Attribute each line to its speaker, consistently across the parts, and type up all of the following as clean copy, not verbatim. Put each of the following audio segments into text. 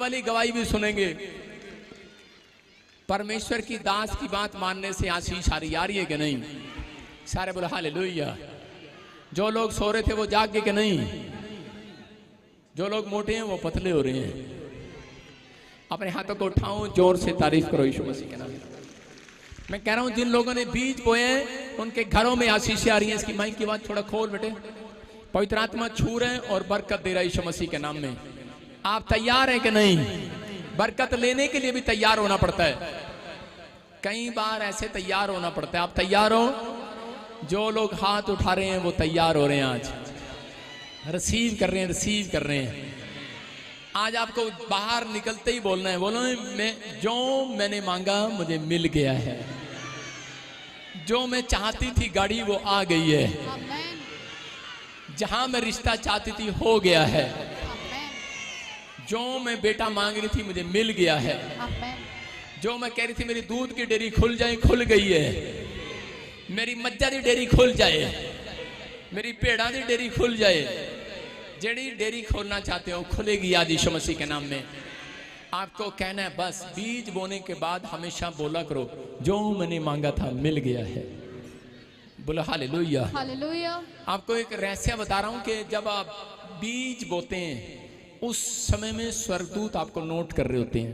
Speaker 1: वाली गवाही भी सुनेंगे। परमेश्वर की दास की बात मानने से आशीष आ रही है कि नहीं? सारे बोले हालेलुया। जो लोग सो रहे थे वो जाग गए कि नहीं? जो लोग मोटे हैं वो पतले हो रहे हैं। अपने हाथों को उठाओ, जोर से तारीफ करो यीशु मसीह के नाम में। मैं कह रहा हूं जिन लोगों ने बीज बोए हैं उनके घरों में आशीष आ रही है। इसकी माइक की बात थोड़ा खोल बेटे। पवित्र आत्मा छू रहे हैं और बरकत दे रहा है यीशु मसीह के नाम में। आप तैयार हैं कि नहीं? बरकत लेने के लिए भी तैयार होना पड़ता है। कई बार ऐसे तैयार होना पड़ता है। आप तैयार हो? जो लोग हाथ उठा रहे हैं वो तैयार हो रहे हैं। आज रिसीव कर रहे हैं, रिसीव कर रहे हैं। आज आपको बाहर निकलते ही बोलना है, बोलो मैं जो मैंने मांगा मुझे मिल गया है। जो मैं चाहती थी गाड़ी वो आ गई है। जहां मैं रिश्ता चाहती थी हो गया है। जो मैं बेटा मांग रही थी मुझे मिल गया है। जो मैं कह रही थी मेरी दूध की डेयरी खुल जाए, खुल गई है। मेरी मज्जा दी डेयरी खुल जाए, मेरी भेड़ा दी डेयरी खुल जाए। जेड़ी डेयरी खोलना चाहते हो खुलेगी आज यीशु मसीह के नाम में। आपको कहना है बस बीज बोने के बाद हमेशा बोला करो जो मैंने मांगा था मिल गया है। बोलो हालेलुया, हालेलुया। आपको एक रहस्य बता रहा हूं कि जब आप बीज बोते हैं उस समय में स्वर्गदूत आपको नोट कर रहे होते हैं,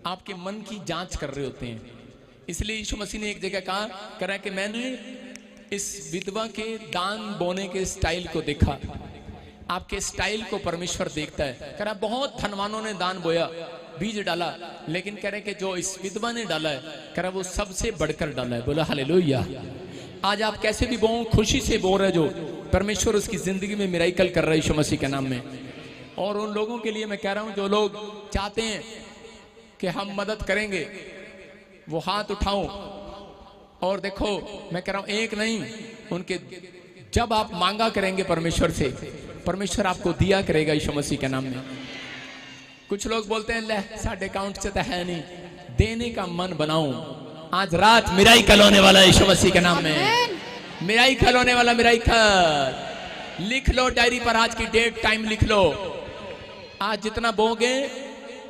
Speaker 1: आपके मन की जांच कर रहे होते हैं। इसलिए यीशु मसीह ने एक जगह कहा कि मैंने इस विधवा के दान बोने के स्टाइल को देखा। आपके स्टाइल को परमेश्वर देखता है। कह रहा बहुत धनवानों ने दान बोया, बीज डाला, लेकिन कह रहे कि जो इस विधवा ने डाला है, कह रहा वो सबसे बढ़कर डाला है। बोला हालेलुया। आज आप कैसे भी बो, खुशी से बो रहे जो परमेश्वर उसकी जिंदगी में मिराइकल कर रहा है यीशु मसीह के नाम में। और उन लोगों के लिए मैं कह रहा हूं जो लोग चाहते हैं कि हम मदद करेंगे वो हाथ उठाओ। और देखो मैं कह रहा हूं एक नहीं, उनके जब आप मांगा करेंगे परमेश्वर से, परमेश्वर आपको दिया करेगा यीशु मसीह के नाम में। कुछ लोग बोलते हैं ले साढ़े अकाउंट से तो है नहीं, देने का मन बनाओ। आज रात मिराइकल होने वाला है यीशु मसीह के नाम में। मिराइकल होने वाला, मिराइकल। लिख लो डायरी पर आज की डेट टाइम लिख लो। आज जितना बोगे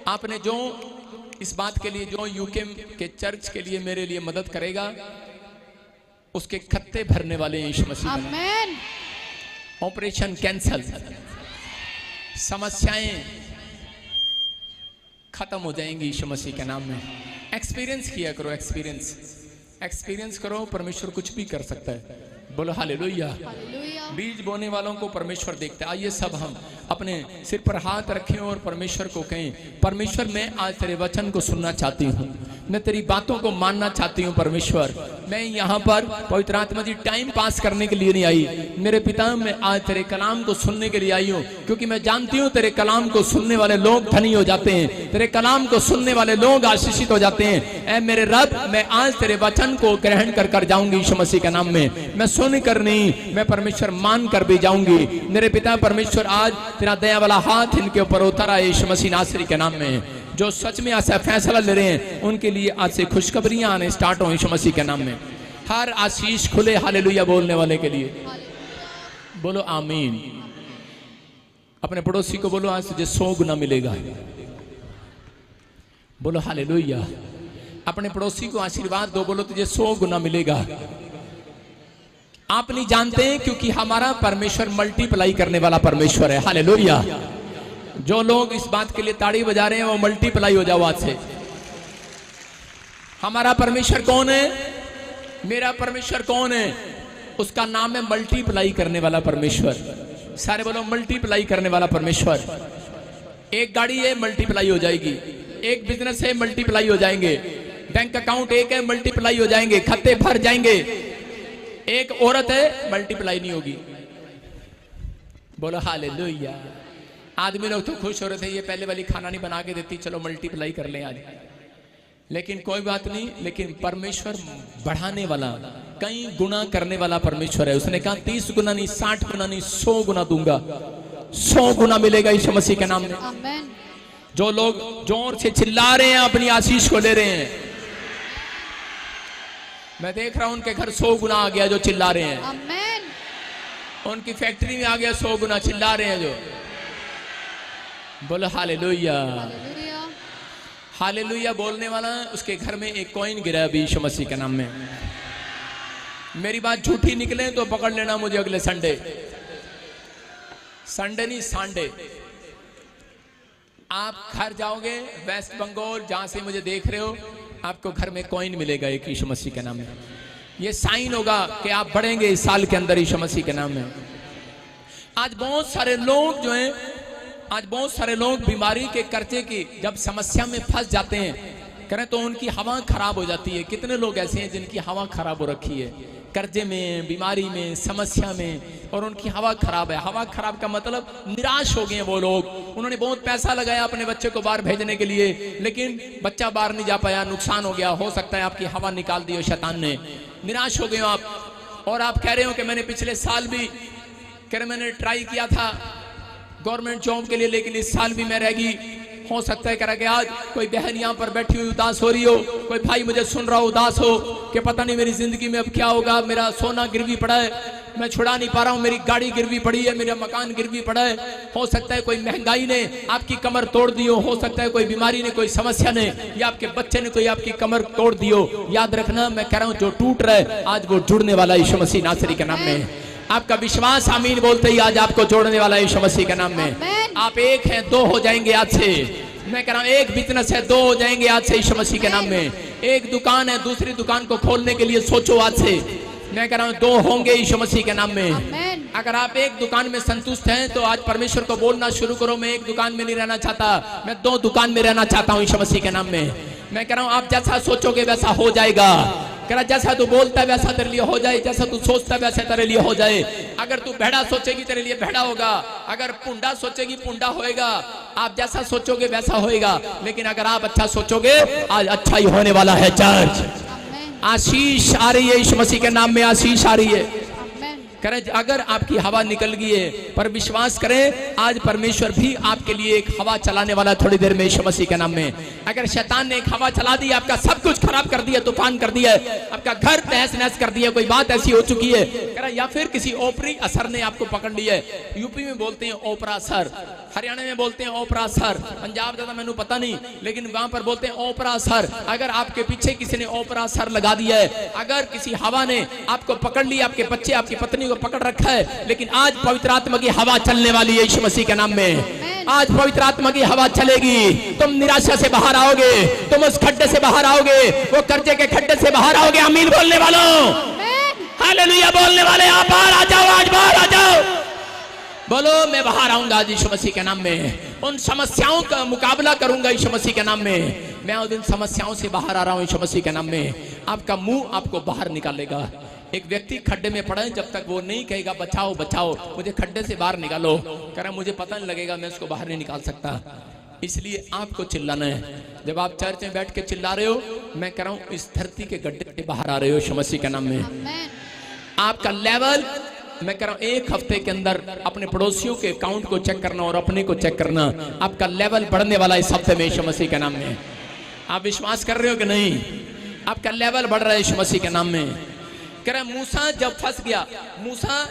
Speaker 1: आपने, जो इस बात के लिए जो यूके के चर्च के लिए मेरे लिए मदद करेगा उसके खत्ते भरने वाले हैं यीशु मसीह। आमीन। ऑपरेशन कैंसल, समस्याएं खत्म हो जाएंगी यीशु मसीह के नाम में। एक्सपीरियंस किया करो, एक्सपीरियंस करो। परमेश्वर कुछ भी कर सकता है। बोलो हालेलुया। बीज बोने वालों को परमेश्वर देखता है। आइए सब हम अपने सिर पर हाथ रखें और परमेश्वर को कहें, परमेश्वर मैं आज तेरे वचन को सुनना चाहती हूँ, मैं तेरी बातों को मानना चाहती हूँ। परमेश्वर मैं यहाँ पर पवित्र आत्मा जी टाइम पास करने के लिए नहीं आई, मेरे पिता मैं आज तेरे कलाम को सुनने के लिए आई हूँ, क्योंकि मैं जानती हूँ तेरे कलाम को सुनने वाले लोग धनी हो जाते हैं, तेरे कलाम को सुनने वाले लोग आशीषित हो जाते हैं। ऐ मेरे रब, मैं आज तेरे वचन को ग्रहण कर जाऊंगी यीशु मसीह के नाम में। मैं सुन कर नहीं, मैं परमेश्वर मान कर भी जाऊंगी। मेरे पिता परमेश्वर आज तेरा दया वाला हाथ इनके ऊपर उतरा है यीशु मसीह नासरी के नाम में। जो सच में आज फैसला ले रहे हैं उनके लिए आज से खुशखबरियां आने स्टार्ट हो यीशु मसीह के नाम में। हर आशीष खुले हालेलुया बोलने वाले के लिए। बोलो आमीन। अपने पड़ोसी को बोलो आज तुझे 100 गुना मिलेगा। बोलो हालेलुया। अपने पड़ोसी को आशीर्वाद दो, बोलो तुझे 100 गुना मिलेगा। आप नहीं जानते हैं क्योंकि हमारा परमेश्वर मल्टीप्लाई करने वाला परमेश्वर है। हालेलुया। जो लोग इस बात के लिए ताड़ी बजा रहे हैं वो मल्टीप्लाई हो जाओ आज से। हमारा परमेश्वर कौन है? मेरा परमेश्वर कौन है? उसका नाम है मल्टीप्लाई करने वाला परमेश्वर। सारे बोलो मल्टीप्लाई करने वाला परमेश्वर। एक गाड़ी है मल्टीप्लाई हो जाएगी, एक बिजनेस है मल्टीप्लाई हो जाएंगे, बैंक अकाउंट एक है मल्टीप्लाई हो जाएंगे, खाते भर जाएंगे। एक औरत है मल्टीप्लाई नहीं होगी। बोलो हालेलुया। आदमी लोग तो खुश हो रहे थे ये पहले वाली खाना नहीं बना के देती, चलो मल्टीप्लाई कर लें आज। लेकिन कोई बात नहीं, लेकिन परमेश्वर बढ़ाने वाला, कई गुना करने वाला परमेश्वर है। उसने कहा 30 गुना नहीं, 60 गुना नहीं, 100 गुना दूंगा। 100 गुना मिलेगा यीशु मसीह के नाम में। आमीन। जो लोग जोर से चिल्ला रहे हैं अपनी आशीष को ले रहे हैं, मैं देख रहा हूं उनके घर 100 गुना आ गया जो चिल्ला रहे हैं। आमीन। उनकी फैक्ट्री में आ गया 100 गुना चिल्ला रहे हैं जो। बोलो हालेलुया। हालेलुया बोलने वाला उसके घर में एक कॉइन गिरा अभी यीशु मसीह के नाम में। मेरी बात झूठी निकले तो पकड़ लेना मुझे अगले संडे, संडे नहीं संडे। आप घर जाओगे वेस्ट बंगाल जहां से मुझे देख रहे हो, आपको घर में कॉइन मिलेगा एक यीशु मसीह के नाम में। ये साइन होगा कि आप बढ़ेंगे इस साल के अंदर यीशु मसीह के नाम में। आज बहुत सारे लोग जो हैं, आज बहुत सारे लोग बीमारी के कर्जे की जब समस्या में फंस जाते हैं करें तो उनकी हवा खराब हो जाती है। कितने लोग ऐसे हैं जिनकी हवा खराब हो रखी है, कर्जे में, बीमारी में, समस्या में, और उनकी हवा खराब है। हवा खराब का मतलब निराश हो गए हैं वो लोग। उन्होंने बहुत पैसा लगाया अपने बच्चे को बाहर भेजने के लिए, लेकिन बच्चा बाहर नहीं जा पाया, नुकसान हो गया। हो सकता है आपकी हवा निकाल दी हो शैतान ने, निराश हो गए हो आप। और आप कह रहे हो कि मैंने पिछले साल भी मैंने ट्राई किया था गवर्नमेंट जॉब के लिए, लेकिन इस साल भी मैं रह गई। हो सकता है करा कि आज कोई बहन यहाँ पर बैठी हुई उदास हो रही हो, कोई भाई मुझे सुन रहा हो उदास हो कि पता नहीं मेरी जिंदगी में अब क्या होगा, मेरा सोना गिरवी पड़ा है, मैं छुड़ा नहीं पा रहा हूँ, मेरी गाड़ी गिरवी पड़ी है, मेरा मकान गिरवी पड़ा है। हो सकता है कोई महंगाई ने आपकी कमर तोड़ दी हो सकता है कोई बीमारी ने, कोई समस्या ने, या आपके बच्चे ने कोई आपकी कमर तोड़ दी हो। याद रखना मैं कह रहा हूँ जो टूट रहा है आज वो जुड़ने वाला यीशु मसीह नासरी के नाम में। आपका विश्वास आमीन बोलते ही आज आपको जोड़ने वाला यीशु मसीह के नाम में। आप एक हैं, दो हो जाएंगे आज से। मैं कह रहा हूँ एक बिजनेस है, दो हो जाएंगे आज से यीशु मसीह के नाम में। एक दुकान है, दूसरी दुकान को खोलने के लिए सोचो आज से। मैं कह रहा हूँ दो होंगे यीशु मसीह के नाम में। अगर आप एक दुकान में संतुष्ट हैं तो आज परमेश्वर को बोलना शुरू करो, मैं एक दुकान में नहीं रहना चाहता, मैं दो दुकान में रहना चाहता हूँ यीशु मसीह के नाम में। मैं कह रहा हूँ आप जैसा सोचोगे वैसा हो जाएगा। कह रहा जैसा तू बोलता है वैसा तेरे लिए हो जाए, जैसा तू सोचता है वैसा तेरे लिए हो जाए। अगर तू भेड़ा सोचेगी तेरे लिए भेड़ा होगा, अगर पुंडा सोचेगी पुंडा होएगा। आप जैसा सोचोगे वैसा होएगा, लेकिन अगर आप अच्छा सोचोगे आज अच्छा ही होने वाला है। चर्च आशीष आ रही है यीशु मसीह के नाम में, आशीष आ रही है। करें अगर आपकी हवा निकल गई है, पर विश्वास करें आज परमेश्वर भी आपके लिए एक हवा चलाने वाला थोड़ी देर में यीशु मसीह के नाम में। अगर शैतान ने एक हवा चला दी, आपका सब कुछ खराब कर दिया, तूफान कर दिया, आपका घर तहस नहस कर दिया, कोई बात ऐसी हो चुकी है या फिर किसी ओपरी असर ने आपको पकड़ लिया है। यूपी में बोलते हैं ओपरा असर, हरियाणा में बोलते हैं ओपरा असर, पंजाब ज्यादा मैंने पता नहीं, लेकिन वहां पर बोलते हैं ओपरा असर। अगर आपके पीछे किसी ने ओपरा असर लगा दिया है, अगर किसी हवा ने आपको पकड़ लिया, आपके बच्चे आपकी पत्नी को पकड़ रखा है, लेकिन आज पवित्र आत्मा की हवा चलने वाली है यीशु मसीह के नाम में। आज पवित्र आत्मा की हवा चलेगी, तुम निराशा से बाहर आओगे, तुम उस खड्डे से बाहर आओगे, वो कर्जे के खड्डे से बाहर आओगे। आमीन बोलने वालों, हालेलुया बोलने वाले आप बाहर आ जाओ, आज बाहर आ जाओ। बोलो मैं बाहर आऊंगा आज यीशु मसीह के नाम में। उन समस्याओं का मुकाबला करूंगा यीशु मसीह के नाम में। मैं उन समस्याओं से बाहर आ रहा हूं यीशु मसीह के नाम में। आपका मुंह आपको बाहर निकालेगा। एक व्यक्ति खड्डे में पड़ा है, जब तक वो नहीं कहेगा बचाओ बचाओ, मुझे खड्डे से बाहर निकालो, कह रहा मुझे पता नहीं लगेगा, मैं उसको बाहर नहीं निकाल सकता। इसलिए आपको चिल्लाना है। जब आप चर्च में बैठ के चिल्ला रहे हो, मैं कह रहा हूं इस धरती के गड्ढे से बाहर आ रहे हो यीशु मसीह के नाम में। आपका लेवल, मैं कह रहा हूं एक हफ्ते के अंदर अपने पड़ोसियों के अकाउंट को चेक करना और अपने को चेक करना। आपका लेवल बढ़ने वाला इस हफ्ते में यीशु मसीह के नाम में। आप विश्वास कर रहे हो कि नहीं? आपका लेवल बढ़ रहा है यीशु मसीह के नाम में। कह रहा मूसा जब फंस गया, मूसा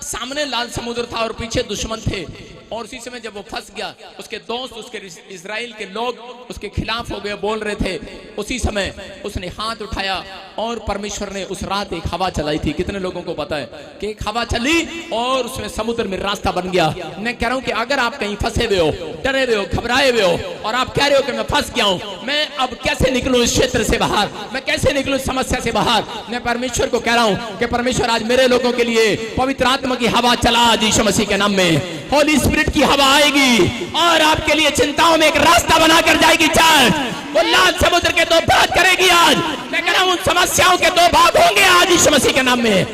Speaker 1: सामने लाल समुद्र था और पीछे दुश्मन थे, और उसी समय जब वो फंस गया, उसके दोस्त, उसके इजराइल के लोग उसके खिलाफ हो गए, बोल रहे थे। उसी समय उसने हाथ उठाया और परमेश्वर ने उस रात एक हवा चलाई थी। कितने लोगों को पता है कि एक हवा चली और उसमें समुद्र में रास्ता बन गया। मैं कह रहा हूं कि अगर आप कहीं फंसे हुए हो, डरे हुए हो, घबराए हुए हो, और आप कह रहे हो कि मैं फंस गया हूं, मैं अब कैसे निकलूं इस क्षेत्र से बाहर, मैं कैसे निकलूं इस समस्या से बाहर, मैं परमेश्वर को कह रहा हूं कि परमेश्वर आज मेरे लोगों के लिए पवित्र आत्मा की हवा चला यीशु मसीह के नाम में। होली स्पिरिट की हवा आएगी और आपके लिए चिंताओं में एक रास्ता बनाकर जाएगी। चर्च वो लाल समुद्र के दो भाग करेगी आज। मैं कह रहा हूं उन समस्याओं के दो भाग होंगे आज यीशु मसीह के नाम में।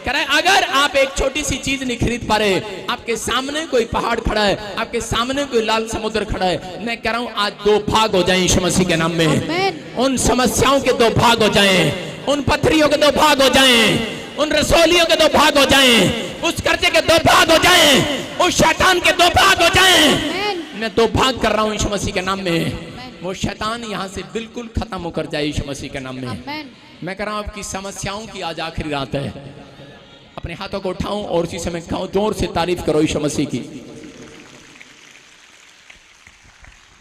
Speaker 1: कह रहे अगर आप एक छोटी सी चीज नहीं खरीद पा रहे, आपके सामने कोई पहाड़ खड़ा है, आपके सामने कोई लाल समुद्र खड़ा है, मैं कह रहा हूं आज दो भाग हो जाएं यीशु मसीह के नाम में। उन समस्याओं के दो भाग हो जाएं, उन पत्थरियों के दो भाग हो जाएं, उन रसोलियों के दो भाग हो जाएं, उस कर्जे के दो भाग हो जाएं, उस शैतान के दो भाग हो जाएं। मैं दो भाग कर रहा हूं यीशु मसीह के नाम में। वो शैतान यहां से बिल्कुल खत्म होकर जाए यीशु मसीह के नाम में। मैं कह रहा हूं आपकी समस्याओं की आज आखिरी रात है। अपने हाथों को उठाऊं और उसी समय कहूं जोर से तारीफ करो यीशु मसीह की।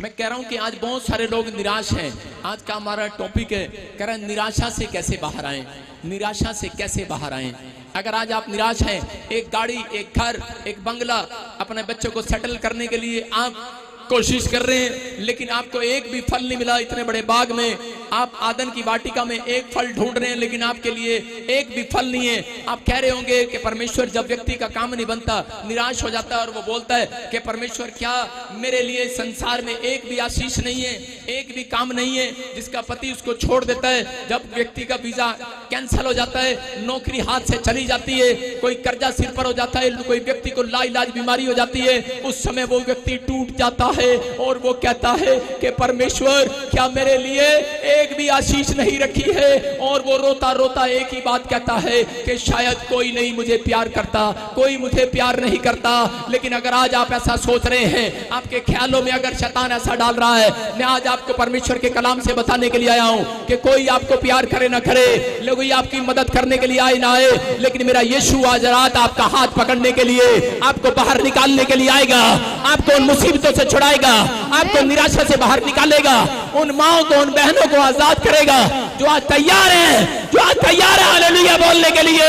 Speaker 1: मैं कह रहा हूं कि आज बहुत सारे लोग निराश हैं। आज का हमारा टॉपिक है, कह रहे हैं निराशा से कैसे बाहर आए, निराशा से कैसे बाहर आए। अगर आज आप निराश हैं, एक गाड़ी, एक घर, एक बंगला, अपने बच्चों को सेटल करने के लिए आप कोशिश कर रहे हैं, लेकिन आपको एक भी फल नहीं मिला। इतने बड़े बाग में आप आदन की वाटिका में एक फल ढूंढ रहे हैं, लेकिन आपके लिए एक भी फल नहीं है। आप कह रहे होंगे कि परमेश्वर, जब व्यक्ति का काम नहीं बनता, निराश हो जाता है और वो बोलता है कि परमेश्वर क्या मेरे लिए संसार में एक भी आशीष नहीं है, एक भी काम नहीं है। जिसका पति उसको छोड़ देता है, जब व्यक्ति का वीजा कैंसिल हो जाता है, नौकरी हाथ से चली जाती है, कोई कर्जा सिर पर हो जाता है, कोई व्यक्ति को लाइलाज बीमारी हो जाती है, उस समय वो व्यक्ति टूट जाता है और वो कहता है कि परमेश्वर क्या मेरे लिए एक भी आशीष नहीं रखी है। और वो रोता रोता एक ही बात कहता है कि शायद कोई नहीं मुझे प्यार करता, कोई मुझे प्यार नहीं करता। लेकिन अगर आज आप ऐसा सोच रहे हैं, आपके ख्यालों में अगर शैतान ऐसा डाल रहा है, मैं आज आपको परमेश्वर के कलाम से बताने के लिए आया हूं कि कोई आपको प्यार करे ना करे, लोग आपकी मदद करने के लिए आए ना आए, लेकिन मेरा यीशु आज रात आपका हाथ पकड़ने के लिए, आपको बाहर निकालने के लिए आएगा, आपको उन मुसीबतों से छुड़ाएगा, आपको निराशा से बाहर निकालेगा, उन माओं को, उन बहनों को आजाद करेगा जो आज तैयार है, जो आज तैयार है हालेलुया बोलने के लिए,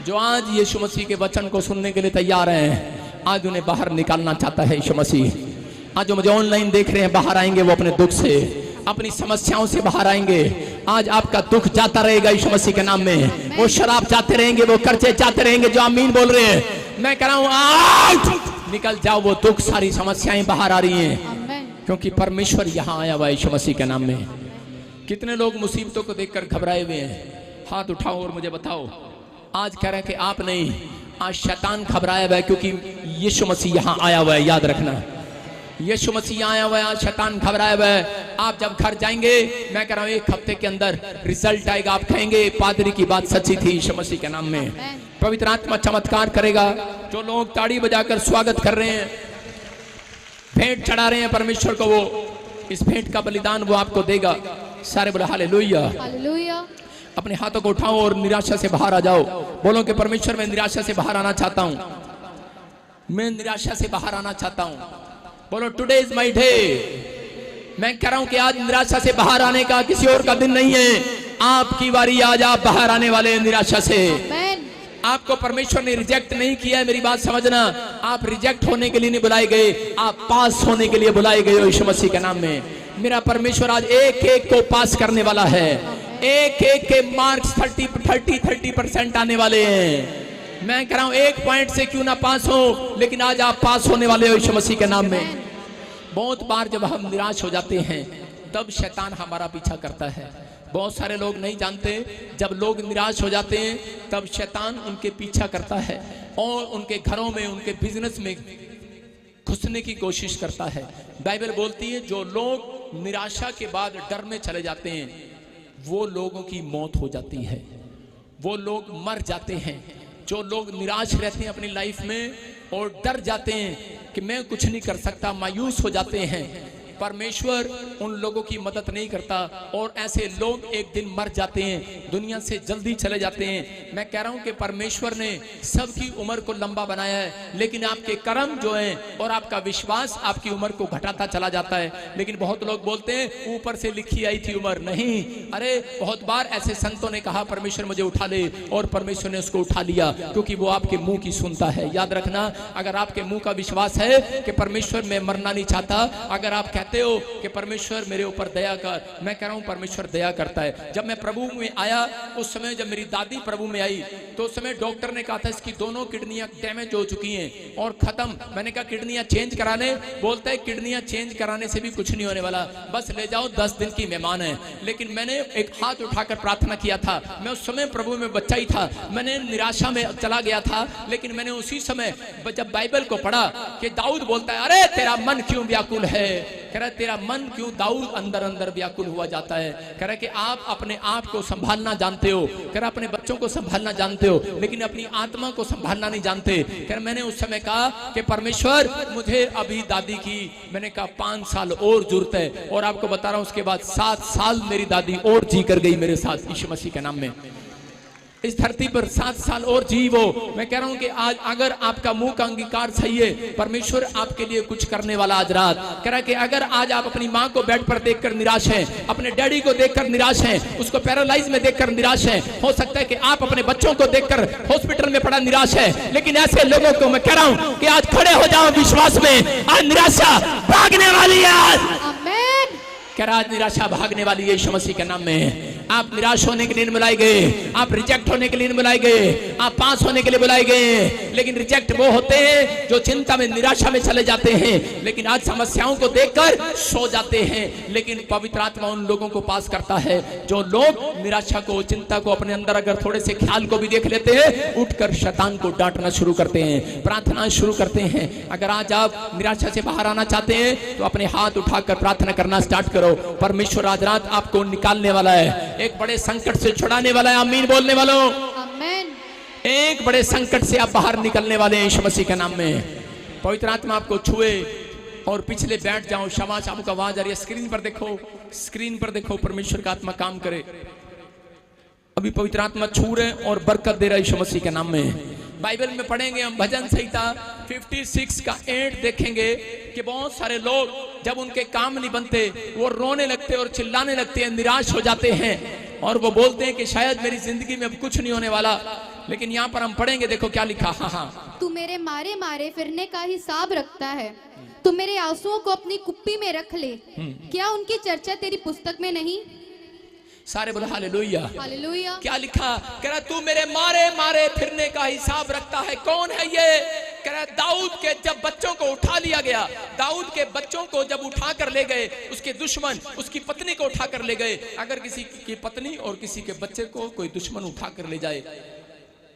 Speaker 1: जो आज यीशु मसीह के वचन को सुनने के लिए तैयार हैं। आज उन्हें बाहर निकालना चाहता है यीशु मसीह। आज जो मुझे ऑनलाइन देख रहे हैं, बाहर आएंगे वो अपने दुख से, अपनी समस्याओं से बाहर आएंगे। आज आपका दुख जाता रहेगा यीशु मसीह के नाम में। वो शराब जाते रहेंगे, वो कर्जे जाते रहेंगे। जो आमीन बोल रहे हैं, मैं कह रहा हूं आज निकल जाओ, वो दुख, सारी समस्याएं बाहर आ रही हैं, क्योंकि परमेश्वर यहाँ आया हुआ है यीशु मसीह के नाम में। कितने लोग मुसीबतों को देखकर घबराए हुए हैं? हाथ उठाओ और मुझे बताओ। आज कह रहे हैं कि आप नहीं, आज शैतान घबराया हुआ है, क्योंकि यीशु मसीह यहाँ आया हुआ है। याद रखना, यीशु मसीह आया हुआ है, आज शैतान घबराया हुआ है। आप जब घर जाएंगे, मैं कह रहा हूं 1 हफ्ते के अंदर रिजल्ट आएगा। आप कहेंगे पादरी की बात सच्ची थी, यीशु मसीह के नाम में पवित्र आत्मा चमत्कार करेगा। जो लोग ताड़ी बजाकर स्वागत कर रहे हैं, भेंट चढ़ा रहे हैं परमेश्वर को, वो इस भेंट का बलिदान वो आपको देगा। सारे बोले हालेलुया, हालेलुया। अपने हाथों को उठाओ और निराशा से बाहर आ जाओ। बोलो कि परमेश्वर, मैं निराशा से बाहर आना चाहता हूं, मैं निराशा से बाहर आना चाहता हूं। बोलो टुडे इज माय डे। मैं कह रहा हूं कि आज निराशा से बाहर आने का किसी और का दिन नहीं है, आपकी बारी। आज आप बाहर आने वाले हैं निराशा से। आपको परमेश्वर ने रिजेक्ट नहीं किया है, मेरी बात समझना। आप रिजेक्ट होने के लिए नहीं बुलाए गए, आप पास होने के लिए बुलाए गए हो यीशु मसीह के नाम में। मेरा परमेश्वर आज एक एक को पास करने वाला है। एक एक के मार्क्स 30% आने वाले हैं। मैं कह रहा हूं 1 पॉइंट से क्यों ना पास हो, लेकिन आज आप पास होने वाले हो यीशु मसीह के नाम में। बहुत बार जब हम निराश हो जाते हैं, तब शैतान हमारा पीछा करता है। बहुत सारे लोग नहीं जानते, जब लोग निराश हो जाते हैं, तब शैतान उनके पीछा करता है और उनके घरों में, उनके बिजनेस में घुसने की कोशिश करता है। बाइबल बोलती है, जो लोग निराशा के बाद डर में चले जाते हैं, वो लोगों की मौत हो जाती है, वो लोग मर जाते हैं। जो लोग निराश रहते हैं अपनी लाइफ में और डर जाते हैं कि मैं कुछ नहीं कर सकता, मायूस हो जाते हैं, परमेश्वर उन लोगों की मदद नहीं करता और ऐसे लोग एक दिन मर जाते हैं, दुनिया से जल्दी चले जाते हैं। मैं कह रहा हूं कि परमेश्वर ने सबकी उम्र को लंबा बनाया है, लेकिन आपके कर्म जो हैं और आपका विश्वास आपकी उम्र को घटाता चला जाता है। लेकिन बहुत लोग बोलते हैं ऊपर से लिखी आई थी उम्र। नहीं, अरे बहुत बार ऐसे संतों ने कहा परमेश्वर मुझे उठा ले, और परमेश्वर ने उसको उठा लिया, क्योंकि वो आपके मुंह की सुनता है। याद रखना, अगर आपके मुंह का विश्वास है कि परमेश्वर मैं मरना नहीं चाहता, अगर आप कहते हो कि परमेश्वर मेरे ऊपर दया कर, मैं कह रहा हूं परमेश्वर दया करता है। जब मैं प्रभु में आया, उस समय जब मेरी दादी प्रभु में आई, तो उस समय डॉक्टर ने कहा था इसकी दोनों किडनियां डैमेज हो चुकी हैं और खत्म। मैंने कहा किडनियां चेंज कराने? बोलता है किडनियां चेंज कराने से भी कुछ नहीं होने वाला, बस ले जाओ, 10 दिन की मेहमान है। लेकिन मैंने एक हाथ उठाकर प्रार्थना किया था। मैं उस समय प्रभु में बच्चा ही था, मैंने निराशा में चला गया था, लेकिन मैंने उसी समय जब बाइबल को पढ़ा कि दाऊद बोलता है, अरे तेरा मन क्यों व्याकुल है, कह रहा तेरा मन क्यों दाऊद अंदर अंदर व्याकुल हुआ जाता है। कह रहा कि आप अपने आप को संभालना जानते हो, कह रहा अपने बच्चों को संभालना जानते हो, लेकिन अपनी आत्मा को संभालना नहीं जानते। कह रहा मैंने उस समय कहा कि परमेश्वर मुझे अभी दादी की, मैंने कहा 5 साल और जरूरत है, और आपको बता रहा हूं उसके बाद 7 साल मेरी दादी और जी कर गई मेरे साथ यीशु मसीह के नाम में। इस धरती पर 7 साल और जीवो। मैं कह रहा हूं कि आज अगर आपका मुंह का अंगीकार सही है, परमेश्वर आपके लिए कुछ करने वाला आज रात। कह रहा है कि अगर आज आप अपनी माँ को बेड पर देखकर निराश हैं, अपने डैडी को देखकर निराश हैं, उसको पैरालाइज में देखकर निराश हैं, हो सकता है कि आप अपने बच्चों को देखकर हॉस्पिटल में पड़ा निराश है, लेकिन ऐसे लोगों को मैं कह रहा हूं कि आज खड़े हो जाओ विश्वास में। आज निराशा भागने वाली है। आज कह रहा आज निराशा भागने वाली है यीशु मसीह के नाम में। आप निराश होने के लिए बुलाए गए, आप रिजेक्ट होने के लिए बुलाए गए, आप पास होने के लिए बुलाए गए, लेकिन रिजेक्ट वो होते हैं जो चिंता में निराशा में चले जाते हैं, लेकिन आज समस्याओं को देखकर सो जाते हैं। लेकिन पवित्र आत्मा उन लोगों को पास करता है जो लोग निराशा को, चिंता को अपने अंदर अगर थोड़े से ख्याल को भी देख लेते हैं, उठकर शैतान को डांटना शुरू करते हैं, प्रार्थना शुरू करते हैं। अगर आज आप निराशा से बाहर आना चाहते हैं तो अपने हाथ उठाकर प्रार्थना करना स्टार्ट करो। परमेश्वर आज रात आपको निकालने वाला है, एक बड़े संकट से छुड़ाने वाला है। आमीन बोलने वालों, आमीन। एक बड़े संकट से आप बाहर निकलने वाले हैं यीशु मसीह के नाम में। पवित्र आत्मा आपको छुए और पिछले बैठ जाओ। शाबाश, आपको आवाज आ रही है, स्क्रीन पर देखो, स्क्रीन पर देखो। परमेश्वर का आत्मा काम करे। अभी पवित्र आत्मा छू रहे और बरकत दे रहा है यीशु मसीह के नाम में। बाइबल में पढ़ेंगे हम भजन संहिता 56 का 8 देखेंगे कि बहुत सारे लोग जब उनके काम नहीं बनते वो रोने लगते और चिल्लाने लगते हैं, निराश हो जाते हैं और वो बोलते हैं कि शायद मेरी जिंदगी में अब कुछ नहीं होने वाला। लेकिन यहाँ पर हम पढ़ेंगे, देखो क्या लिखा। हाँ,
Speaker 2: तू मेरे मारे मारे फिरने का हिसाब रखता है, तू मेरे आंसुओं को अपनी कुप्पी में रख ले, क्या उनकी चर्चा तेरी पुस्तक में नहीं?
Speaker 1: सारे बोलो हालेलुया,
Speaker 2: हालेलुया।
Speaker 1: क्या लिखा? कह रहा तू मेरे मारे मारे फिरने का हिसाब रखता है। कौन है ये? कह रहा दाऊद के जब बच्चों को उठा लिया गया, दाऊद के बच्चों को जब उठा कर ले गए, उसके दुश्मन उसकी पत्नी को उठा कर ले गए। अगर किसी की पत्नी और किसी के बच्चे को कोई दुश्मन उठा कर ले जाए,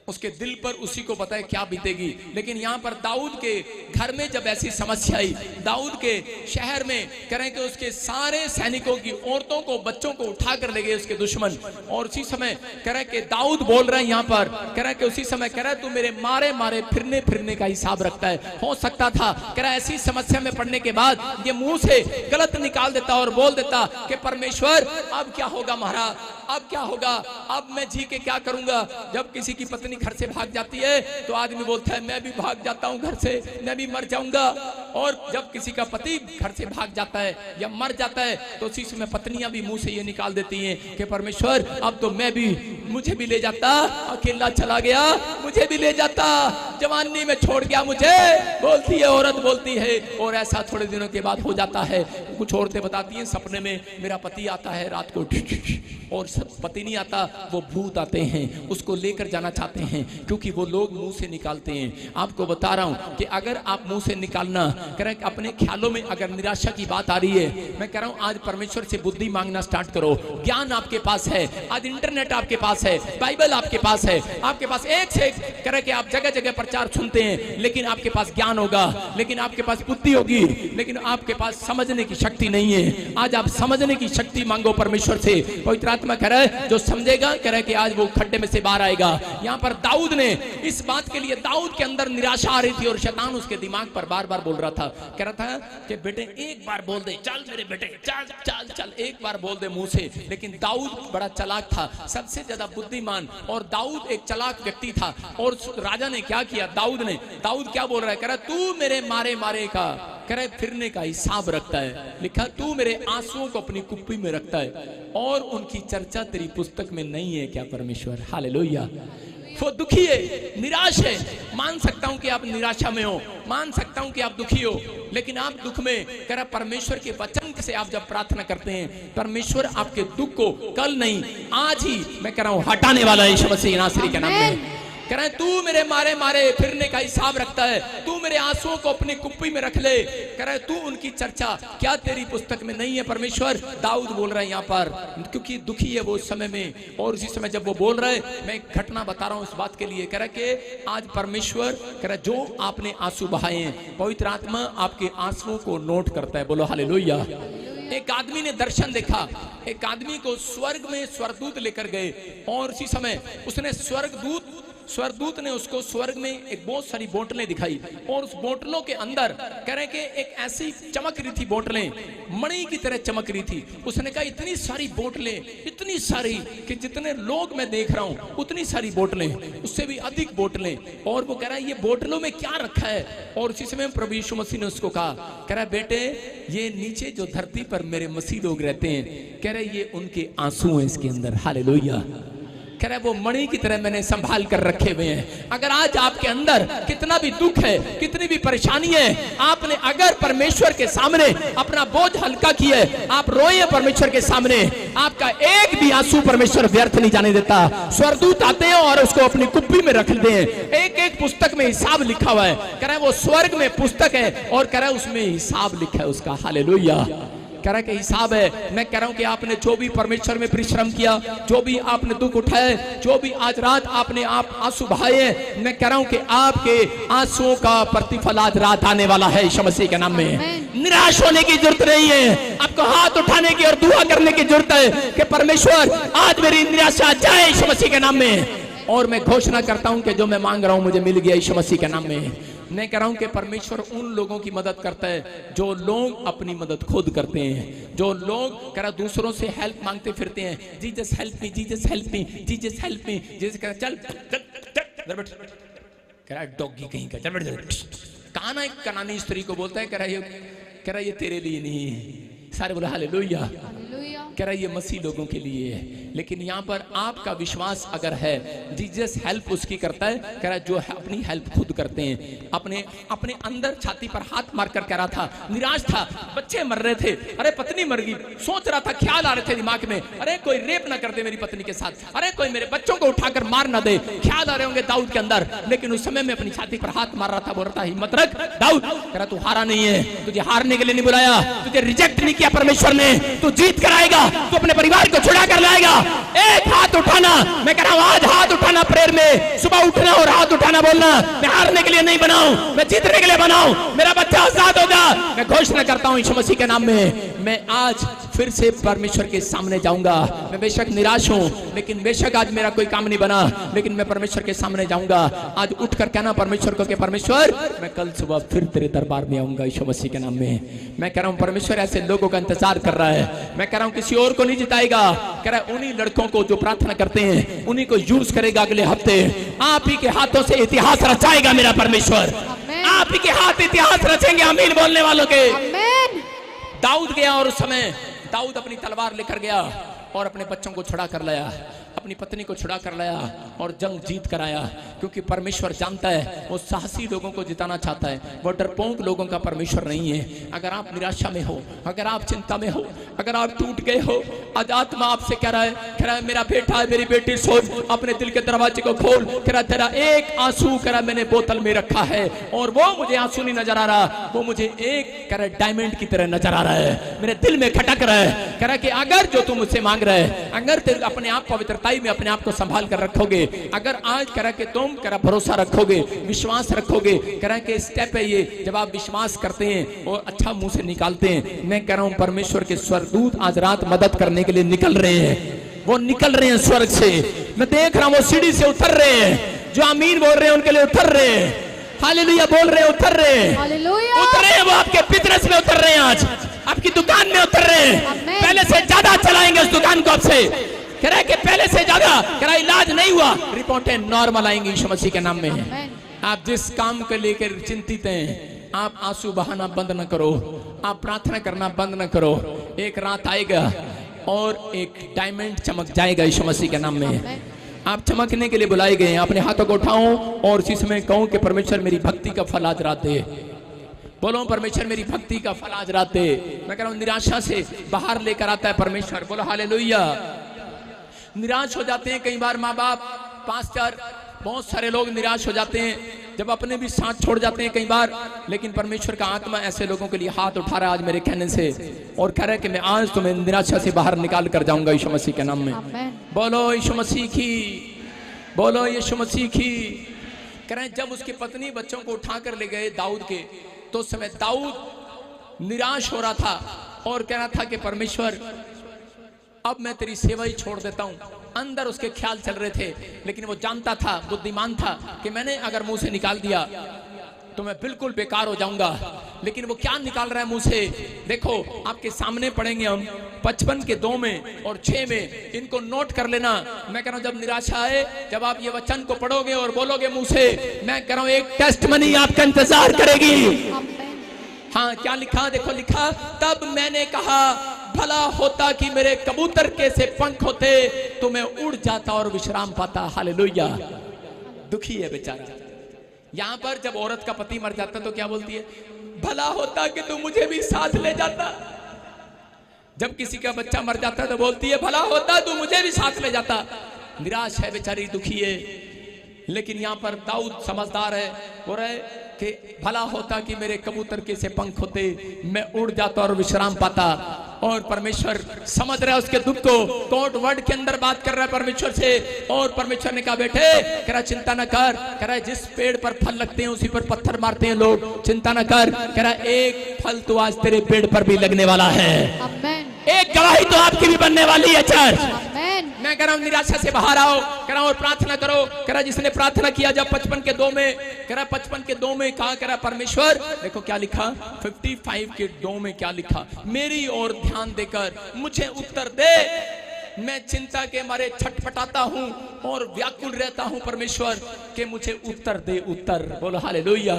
Speaker 1: उसके दिल पर उसी को पता है क्या बीतेगी। लेकिन यहाँ पर दाऊद के घर में जब ऐसी समस्या आई, दाऊद के शहर में करें कि उसके सारे सैनिकों की औरतों को, बच्चों को उठा कर ले गए उसके दुश्मन। और उसी समय कह रहे कि दाऊद बोल रहे हैं यहाँ पर, कह रहे कि उसी समय कह रहा है तू मेरे मारे मारे फिरने का हिसाब रखता है। हो सकता था कह रहा ऐसी समस्या में पड़ने के बाद ये मुंह से गलत निकाल देता और बोल देता कि परमेश्वर अब क्या होगा महाराज, अब क्या होगा, अब मैं जी के क्या करूंगा। जब किसी की पत्नी घर से भाग जाती है तो आदमी बोलता है मैं भी भाग जाता हूं घर से, मैं भी मर जाऊंगा। और जब किसी का पति घर से भाग जाता है या मर जाता है तो उसी समय पत्नियां भी मुंह से ये निकाल देती हैं कि परमेश्वर अब तो मैं भी, मुझे भी ले जाता, अकेला चला गया मुझे भी ले जाता, जवानी में छोड़ गया मुझे, बोलती है औरत, बोलती है। और ऐसा थोड़े दिनों के बाद हो जाता है। कुछ औरतें बताती हैं सपने में मेरा पति आता है रात को, और पति नहीं आता, वो भूत आते हैं, उसको लेकर जाना चाहते हैं, क्योंकि वो लोग मुंह से निकालते हैं। आपको बता रहा हूं कि अगर आप मुंह से निकालना करें, अपने ख्यालों में अगर निराशा की बात आ रही है, मैं कह रहा हूं आज परमेश्वर से बुद्धि मांगना स्टार्ट करो। ज्ञान आपके पास है, आज इंटरनेट आपके पास है, बाइबल आपके पास है, आपके पास एक से एक करें कि आप जगह जगह प्रचार सुनते हैं, लेकिन आपके पास ज्ञान होगा, लेकिन आपके पास बुद्धि होगी, लेकिन आपके पास समझने की शक्ति नहीं है। आज आप समझने की शक्ति मांगो परमेश्वर से। पवित्र आत्मा कह रहा है जो समझेगा कह रहा है कि आज वो खड्डे में से बाहर आएगा। यहाँ पर दाऊद ने इस बात के लिए, दाऊद के अंदर निराशा आ रही थी और शैतान उसके दिमाग पर बार बार बोल रहा था, कह रहा था कि बेटे एक बार बोल दे, चल मेरे बेटे चल चल चल, एक बार बोल दे मुंह से। लेकिन दाऊद बड़ा चालाक था, सबसे ज्यादा बुद्धिमान, और दाऊद एक चालाक व्यक्ति था। और राजा ने क्या किया, दाऊद क्या बोल रहा है, कह रहा तू मेरे मारे मारे का, कह रहा फिरने का हिसाब रखता है। लिखा तू मेरे आंसुओं को अपनी कुप्पी में रखता है और उनकी चर्चा तेरी पुस्तक में नहीं है क्या परमेश्वर। हालेलुया। वो दुखी है, निराश है, मान सकता हूं कि आप निराशा में हो, मान सकता हूं कि आप दुखी हो, लेकिन आप दुख में कह रहा परमेश्वर के वचन से आप जब प्रार्थना करते हैं, परमेश्वर आपके दुख को कल नहीं आज ही मैं कह रहा हूं हटाने वाला है यीशु मसीह नासरी के नाम में। कह रहे तू मेरे मारे मारे फिरने का हिसाब रखता है, तू मेरे आंसुओं को अपनी कुप्पी में रख ले, कह रहे तू उनकी चर्चा क्या तेरी पुस्तक में नहीं है परमेश्वर। दाऊद बोल रहा है यहाँ पर, क्योंकि दुखी है वो उस समय में। और उसी समय जब वो बोल रहे, मैं एक घटना बता रहा हूँ इस बात के लिए, कह रहा कि आज परमेश्वर कह रहा जो आपने आंसू बहाए हैं, पवित्र आत्मा आपके आंसुओं को नोट करता है। बोलो हालेलुया। एक आदमी ने दर्शन देखा, एक आदमी को स्वर्ग में स्वर्गदूत लेकर गए और उसी समय उसने स्वर्गदूत स्वर्गदूत ने उसको स्वर्ग में एक बहुत सारी बोतलें दिखाई और उस बोतलों के अंदर कह रहे कि एक ऐसी चमक रही थी, बोतलें मणि की तरह चमक रही थी। उसने कहा इतनी सारी बोतलें, इतनी सारी कि जितने लोग मैं देख रहा हूं उतनी सारी बोतलें, उससे भी अधिक बोतलें। और वो कह रहा है ये बोतलों में क्या रखा है? और उसी समय प्रभु यीशु मसीह ने उसको कहा, कह रहा है बेटे ये नीचे जो धरती पर मेरे मसीह लोग रहते हैं, कह रहे ये उनके आंसू हैं इसके अंदर। हालेलुया। कह रहा है वो मणि की तरह मैंने संभाल कर रखे हुए हैं। अगर आज आपके अंदर कितना भी दुख है, कितनी भी परेशानी है, आपने अगर परमेश्वर के सामने अपना बोझ हल्का किया है, आप रोए परमेश्वर के सामने, आपका एक भी आंसू परमेश्वर व्यर्थ नहीं जाने देता। स्वर्गदूत आते हैं और उसको अपनी कुप्पी में रख लेते हैं। एक एक पुस्तक में हिसाब लिखा हुआ है। कह रहा है वो स्वर्ग में पुस्तक है और कह रहा है उसमें हिसाब लिखा है उसका। हालेलुया। कह रहा है कि हिसाब है। मैं कह रहा हूं कि आपने जो भी परमेश्वर में परिश्रम किया, जो भी आपने दुख उठाए, जो भी आज रात आपने आप आंसू बहाए, मैं कह रहा हूं कि आपके आंसुओं का प्रतिफल आज रात आने वाला है यीशु मसीह के नाम में। निराश होने की जरूरत नहीं है, आपको हाथ उठाने की और दुआ करने की जरूरत है कि परमेश्वर आज मेरी निराशा जाए यीशु मसीह के नाम में। और मैं घोषणा करता हूं कि जो मैं मांग रहा हूं मुझे मिल गया यीशु मसीह के नाम में। मैं कह रहा हूं कि परमेश्वर उन लोगों की मदद करता है जो लोग अपनी मदद खुद करते हैं, जो लोग कह रहा दूसरों से हेल्प मांगते फिरते हैं। Jesus help me, Jesus help me, Jesus help me. Jesus कह रहा चल कह रहा डॉगी कहीं का चल कहा ना, एक कनानी स्त्री को बोलता है, कह रहा ये तेरे लिए नहीं है। सारे बोले हालेलुया। कह रहा ये मसीह लोगों के लिए है। लेकिन यहाँ पर आपका विश्वास अगर है, जीसस हेल्प उसकी करता है। कह रहा जो है अपनी हेल्प खुद करते हैं। अपने अपने अंदर छाती पर हाथ मारकर कह रहा था, निराश था, बच्चे मर रहे थे, अरे पत्नी मर गई, सोच रहा था, ख्याल आ रहे थे दिमाग में, अरे कोई रेप ना कर दे मेरी पत्नी के साथ, अरे कोई मेरे बच्चों को उठाकर मार ना दे, ख्याल आ रहे होंगे दाऊद के अंदर। लेकिन उस समय में अपनी छाती पर हाथ मार रहा था, बोल रहा था हिम्मत रख दाऊद। कह रहा तू हारा नहीं है, तुझे हारने के लिए नहीं बुलाया, तुझे रिजेक्ट नहीं किया परमेश्वर ने, तू जीत कर आएगा, तू अपने परिवार को छुड़ा कर लाएगा। एक हाथ उठाना, मैं कह रहा हूं आज हाथ उठाना प्रेयर में, सुबह उठना और हाथ उठाना, बोलना मैं हारने के लिए नहीं बनाऊं, मैं जीतने के लिए बनाऊं, मेरा बच्चा आजाद हो जा। मैं घोषणा करता हूं यीशु मसीह के नाम में, मैं आज फिर से परमेश्वर के सामने जाऊंगा। मैं बेशक निराश हूं, लेकिन बेशक आज मेरा कोई काम नहीं बना, लेकिन मैं परमेश्वर के सामने जाऊंगा। आज उठकर कहना परमेश्वर को कि परमेश्वर मैं कल सुबह फिर तेरे दरबार में आऊंगा यीशु मसीह के नाम में। मैं कह रहा हूं परमेश्वर ऐसे लोगों का इंतजार कर रहा है। मैं कह रहा हूं किसी और को नहीं जिताएगा, कह रहा है उन्हीं लड़कों को जो प्रार्थना करते हैं उन्हीं को यूज करेगा। अगले हफ्ते आप ही के हाथों से इतिहास रचाएगा मेरा परमेश्वर, आप ही के हाथ इतिहास रचेंगे आमीन बोलने वालों के। दाऊद गया और उस समय दाऊद अपनी तलवार लेकर गया और अपने बच्चों को छुड़ा कर लाया, अपनी पत्नी को छुड़ा कर लाया और जंग जीत कर आया। क्योंकि परमेश्वर जानता है वो साहसी लोगों को जिताना चाहता है, वो डरपोक लोगों का परमेश्वर नहीं है। अगर आप निराशा में हो, अगर आप चिंता में हो, अगर आप टूट गए हो, आज आत्मा आपसे कह रहा है मेरा बेटा है, मेरी बेटी, सोच अपने दिल के दरवाजे को खोल। कह रहा तेरा एक आंसू कह रहा मैंने बोतल में रखा है और वो मुझे आंसू नहीं नजर आ रहा, वो मुझे एक कह रहा डायमंड की तरह नजर आ रहा है, मेरे दिल में खटक रहा है। कह रहा कि अगर जो तुम मुझसे मांग रहे हैं, अगर तुम अपने आप पवित्रताई में अपने आप को संभाल कर रखोगे, अगर आज कह रहा कि तुम कह रहा भरोसा रखोगे, विश्वास रखोगे, कह रहा कि स्टेप है ये, जब आप विश्वास करते हैं और अच्छा मुंह से निकालते हैं। मैं कह रहा हूं परमेश्वर के स्वर्गदूत आज रात मदद करने के लिए निकल रहे हैं, वो निकल रहे हैं स्वर्ग से। मैं देख रहा हूं वो सीढ़ी से उतर रहे हैं, जो आमीन बोल रहे हैं उनके लिए उतर रहे हैं, हालेलुया बोल रहे हैं उतर रहे हैं, उतर रहे हैं, वो आपके बिजनेस में उतर रहे हैं, आज आपकी दुकान में उतर रहे हैं, पहले से ज्यादा चलाएंगे उस दुकान को आपसे। कह रहा है कि पहले से ज्यादा, कह रहा इलाज नहीं हुआ, रिपोर्टें नॉर्मल आएंगी यीशु मसीह के नाम में। आप जिस काम को लेकर चिंतित हैं, आप आंसू बहाना बंद न करो, आप प्रार्थना करना बंद न करो। एक रात आएगा और एक डायमंड चमक जाएगा यीशु मसीह के नाम में। आप चमकने के लिए बुलाए गए हैं। अपने हाथों को उठाओ और इसी समय कहूं कि परमेश्वर मेरी भक्ति का फल आज रात दे। बोलो परमेश्वर मेरी भक्ति का फल आज रात दे। मैं कह रहा हूं निराशा से बाहर लेकर आता है परमेश्वर। बोलो हालेलुया। निराश हो जाते हैं कई बार माँ बाप, पास्टर, बहुत सारे लोग निराश हो जाते हैं जब अपने भी साथ छोड़ जाते हैं कई बार। लेकिन परमेश्वर का आत्मा ऐसे लोगों के लिए हाथ उठा रहा है आज मेरे कहने से और कह रहा है कि मैं आज तुम्हें निराशा से बाहर निकाल कर जाऊंगा यीशु मसीह के नाम में। बोलो यीशु मसीह की, बोलो यीशु मसीह की। कह रहे हैं जब उसकी पत्नी बच्चों को उठा कर ले गए दाऊद के, तो उस समय दाऊद निराश हो रहा था और कह रहा था कि परमेश्वर अब मैं तेरी सेवा ही छोड़ देता हूं, अंदर उसके ख्याल चल रहे थे, लेकिन वो जानता था, बुद्धिमान था कि मैंने अगर मुंह से निकाल दिया तो मैं बिल्कुल बेकार हो जाऊंगा। लेकिन वो क्या निकाल रहा है मुंह से, देखो आपके सामने पढ़ेंगे हम 55 के 2 में और 6 में, इनको नोट कर लेना। मैं कह रहा हूं जब निराशा आए, जब आप ये वचन को पढ़ोगे और बोलोगे मुंह से, मैं कह रहा हूं एक टेस्ट मनी आपका इंतजार करेगी। हाँ, क्या लिखा, देखो लिखा, तब मैंने कहा भला होता कि मेरे कबूतर के से पंख होते तो मैं उड़ जाता और विश्राम पाता। हालेलुया। दुखी है बेचारा। यहां पर जब औरत का पति मर जाता तो क्या बोलती है, भला होता कि तू मुझे भी साथ ले जाता। जब किसी का बच्चा मर जाता तो बोलती है भला होता तू मुझे भी साथ ले जाता। निराश है बेचारी, दुखी है। लेकिन यहां पर दाऊद समझदार है, बोल रहा है कि भला होता कि मेरे कबूतर के से पंख होते, मैं उड़ जाता और विश्राम पाता। और परमेश्वर समझ रहा है उसके दुख को, कोड वर्ड के अंदर बात कर रहा है परमेश्वर से। और परमेश्वर ने कहा बेटे, कह रहा चिंता न कर, कह रहा जिस पेड़ पर फल लगते हैं उसी पर पत्थर मारते हैं लोग, चिंता न कर। कह रहा एक फल तो आज तेरे पेड़ पर भी लगने वाला है। एक गवाही तो आपकी भी बनने वाली है चर्च। मैं कह रहा हूं निराशा से बाहर आओ, कह रहा हूं और प्रार्थना करो। कह रहा जिसने प्रार्थना किया जब 55 के 2 में, कह रहा 55 के 2 में कहा, कह रहा परमेश्वर, देखो क्या लिखा 55 के 2 में क्या लिखा, मेरी ओर ध्यान देकर मुझे उत्तर दे, मैं चिंता के मारे छटपटाता हूं और व्याकुल रहता हूं परमेश्वर के मुझे उत्तर दे, उत्तर। बोलो हालेलुया।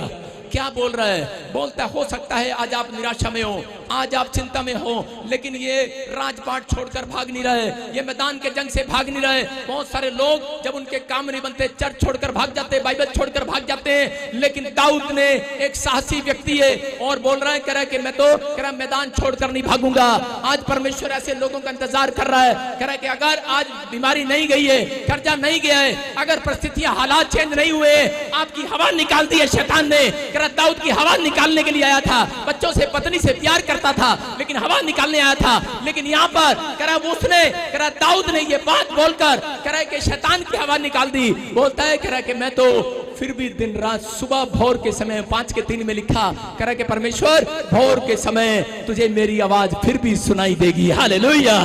Speaker 1: क्या बोल रहा है, बोलता हो सकता है आज आप निराशा में हो, आज आप चिंता में हो, लेकिन ये राजपाट छोड़कर भाग नहीं रहे, ये मैदान के जंग से भाग नहीं रहे। बहुत सारे लोग जब उनके काम नहीं बनते चर्च छोड़कर भाग जाते, बाइबल छोड़कर भाग जाते हैं। लेकिन दाऊद ने एक साहसी व्यक्ति है और बोल रहा है, कह रहा है कि मैं तो कह रहा मैदान छोड़कर नहीं भागूंगा। आज परमेश्वर ऐसे लोगों का इंतजार कर रहा है, कह रहा है कि अगर आज बीमारी नहीं गई है, कर्जा नहीं गया है, अगर परिस्थितियां हालात चेंज नहीं हुए, आपकी हवा निकाल दी है शैतान ने। दाऊद की हवा निकालने के लिए आया था, बच्चों से पत्नी से प्यार करता था लेकिन हवा निकालने आया था। लेकिन यहाँ पर कह रहा उसने, कह रहा दाऊद ने ये बात बोलकर कह रहा है कि शैतान की हवा निकाल दी। बोलता है, कह रहा है कि मैं तो फिर भी दिन रात सुबह भोर के समय 5 के 3 में लिखा, कह रहा है कि परमेश्वर भोर के समय तुझे मेरी आवाज फिर भी सुनाई देगी। हालेलुया।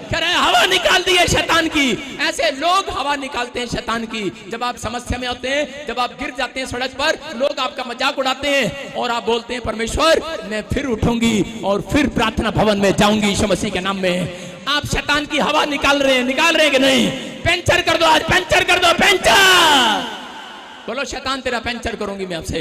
Speaker 1: कह रहा है हवा निकाल दी है शैतान की। ऐसे लोग हवा निकालते हैं शैतान की। जब आप समस्या में होते हैं, जब आप गिर जाते हैं सड़क पर, लोग आपका मजाक उड़ाते हैं और आप बोलते हैं परमेश्वर मैं फिर उठूंगी और फिर प्रार्थना भवन में जाऊंगी यीशु मसीह के नाम में। आप शैतान की हवा निकाल रहे हैं कि नहीं? पेंचर कर दो, आज पेंचर कर दो, पेंचर। बोलो शैतान तेरा पेंचर करूंगी मैं आपसे।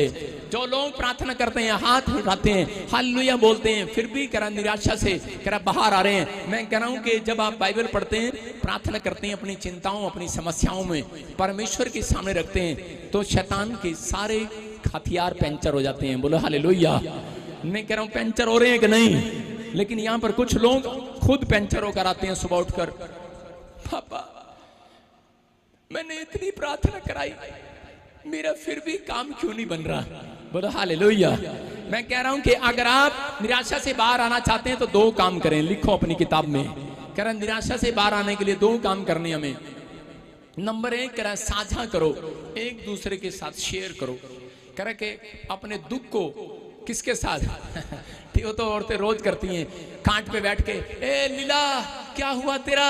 Speaker 1: जो लोग प्रार्थना करते हैं, हाथ उठाते हैं, हालेलुया बोलते हैं, फिर भी करा निराशा से करा बाहर आ रहे हैं। मैं कह रहा हूं कि जब आप बाइबल पढ़ते हैं, प्रार्थना करते हैं, अपनी चिंताओं अपनी समस्याओं में परमेश्वर के सामने रखते हैं, तो शैतान के सारे हथियार पेंचर हो जाते हैं। बोलो हालेलुया। मैं कह रहा हूं पेंचर हो रहे हैं कि नहीं? लेकिन यहां पर कुछ लोग खुद पेंचर होकर आते हैं सुबह उठकर, पापा मैंने इतनी प्रार्थना कराई, मेरा फिर भी काम क्यों नहीं बन रहा? बोलो हालेलुया। मैं कह रहा हूं कि अगर आप निराशा से बाहर आना चाहते हैं तो 2 काम करें, लिखो अपनी किताब में। कह रहा निराशा से बाहर आने के लिए 2 काम करने हमें। नंबर 1 कह रहा साझा करो, एक दूसरे के साथ शेयर करो। कह रहा कि अपने दुख को किसके साथ ठीक हो, तो औरतें रोज करती हैं, कांट पे बैठ के, ए लीला क्या हुआ तेरा,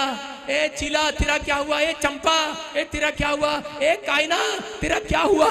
Speaker 1: ए चीला तेरा क्या हुआ, ए चंपा ए तेरा क्या हुआ, ए कायना तेरा क्या हुआ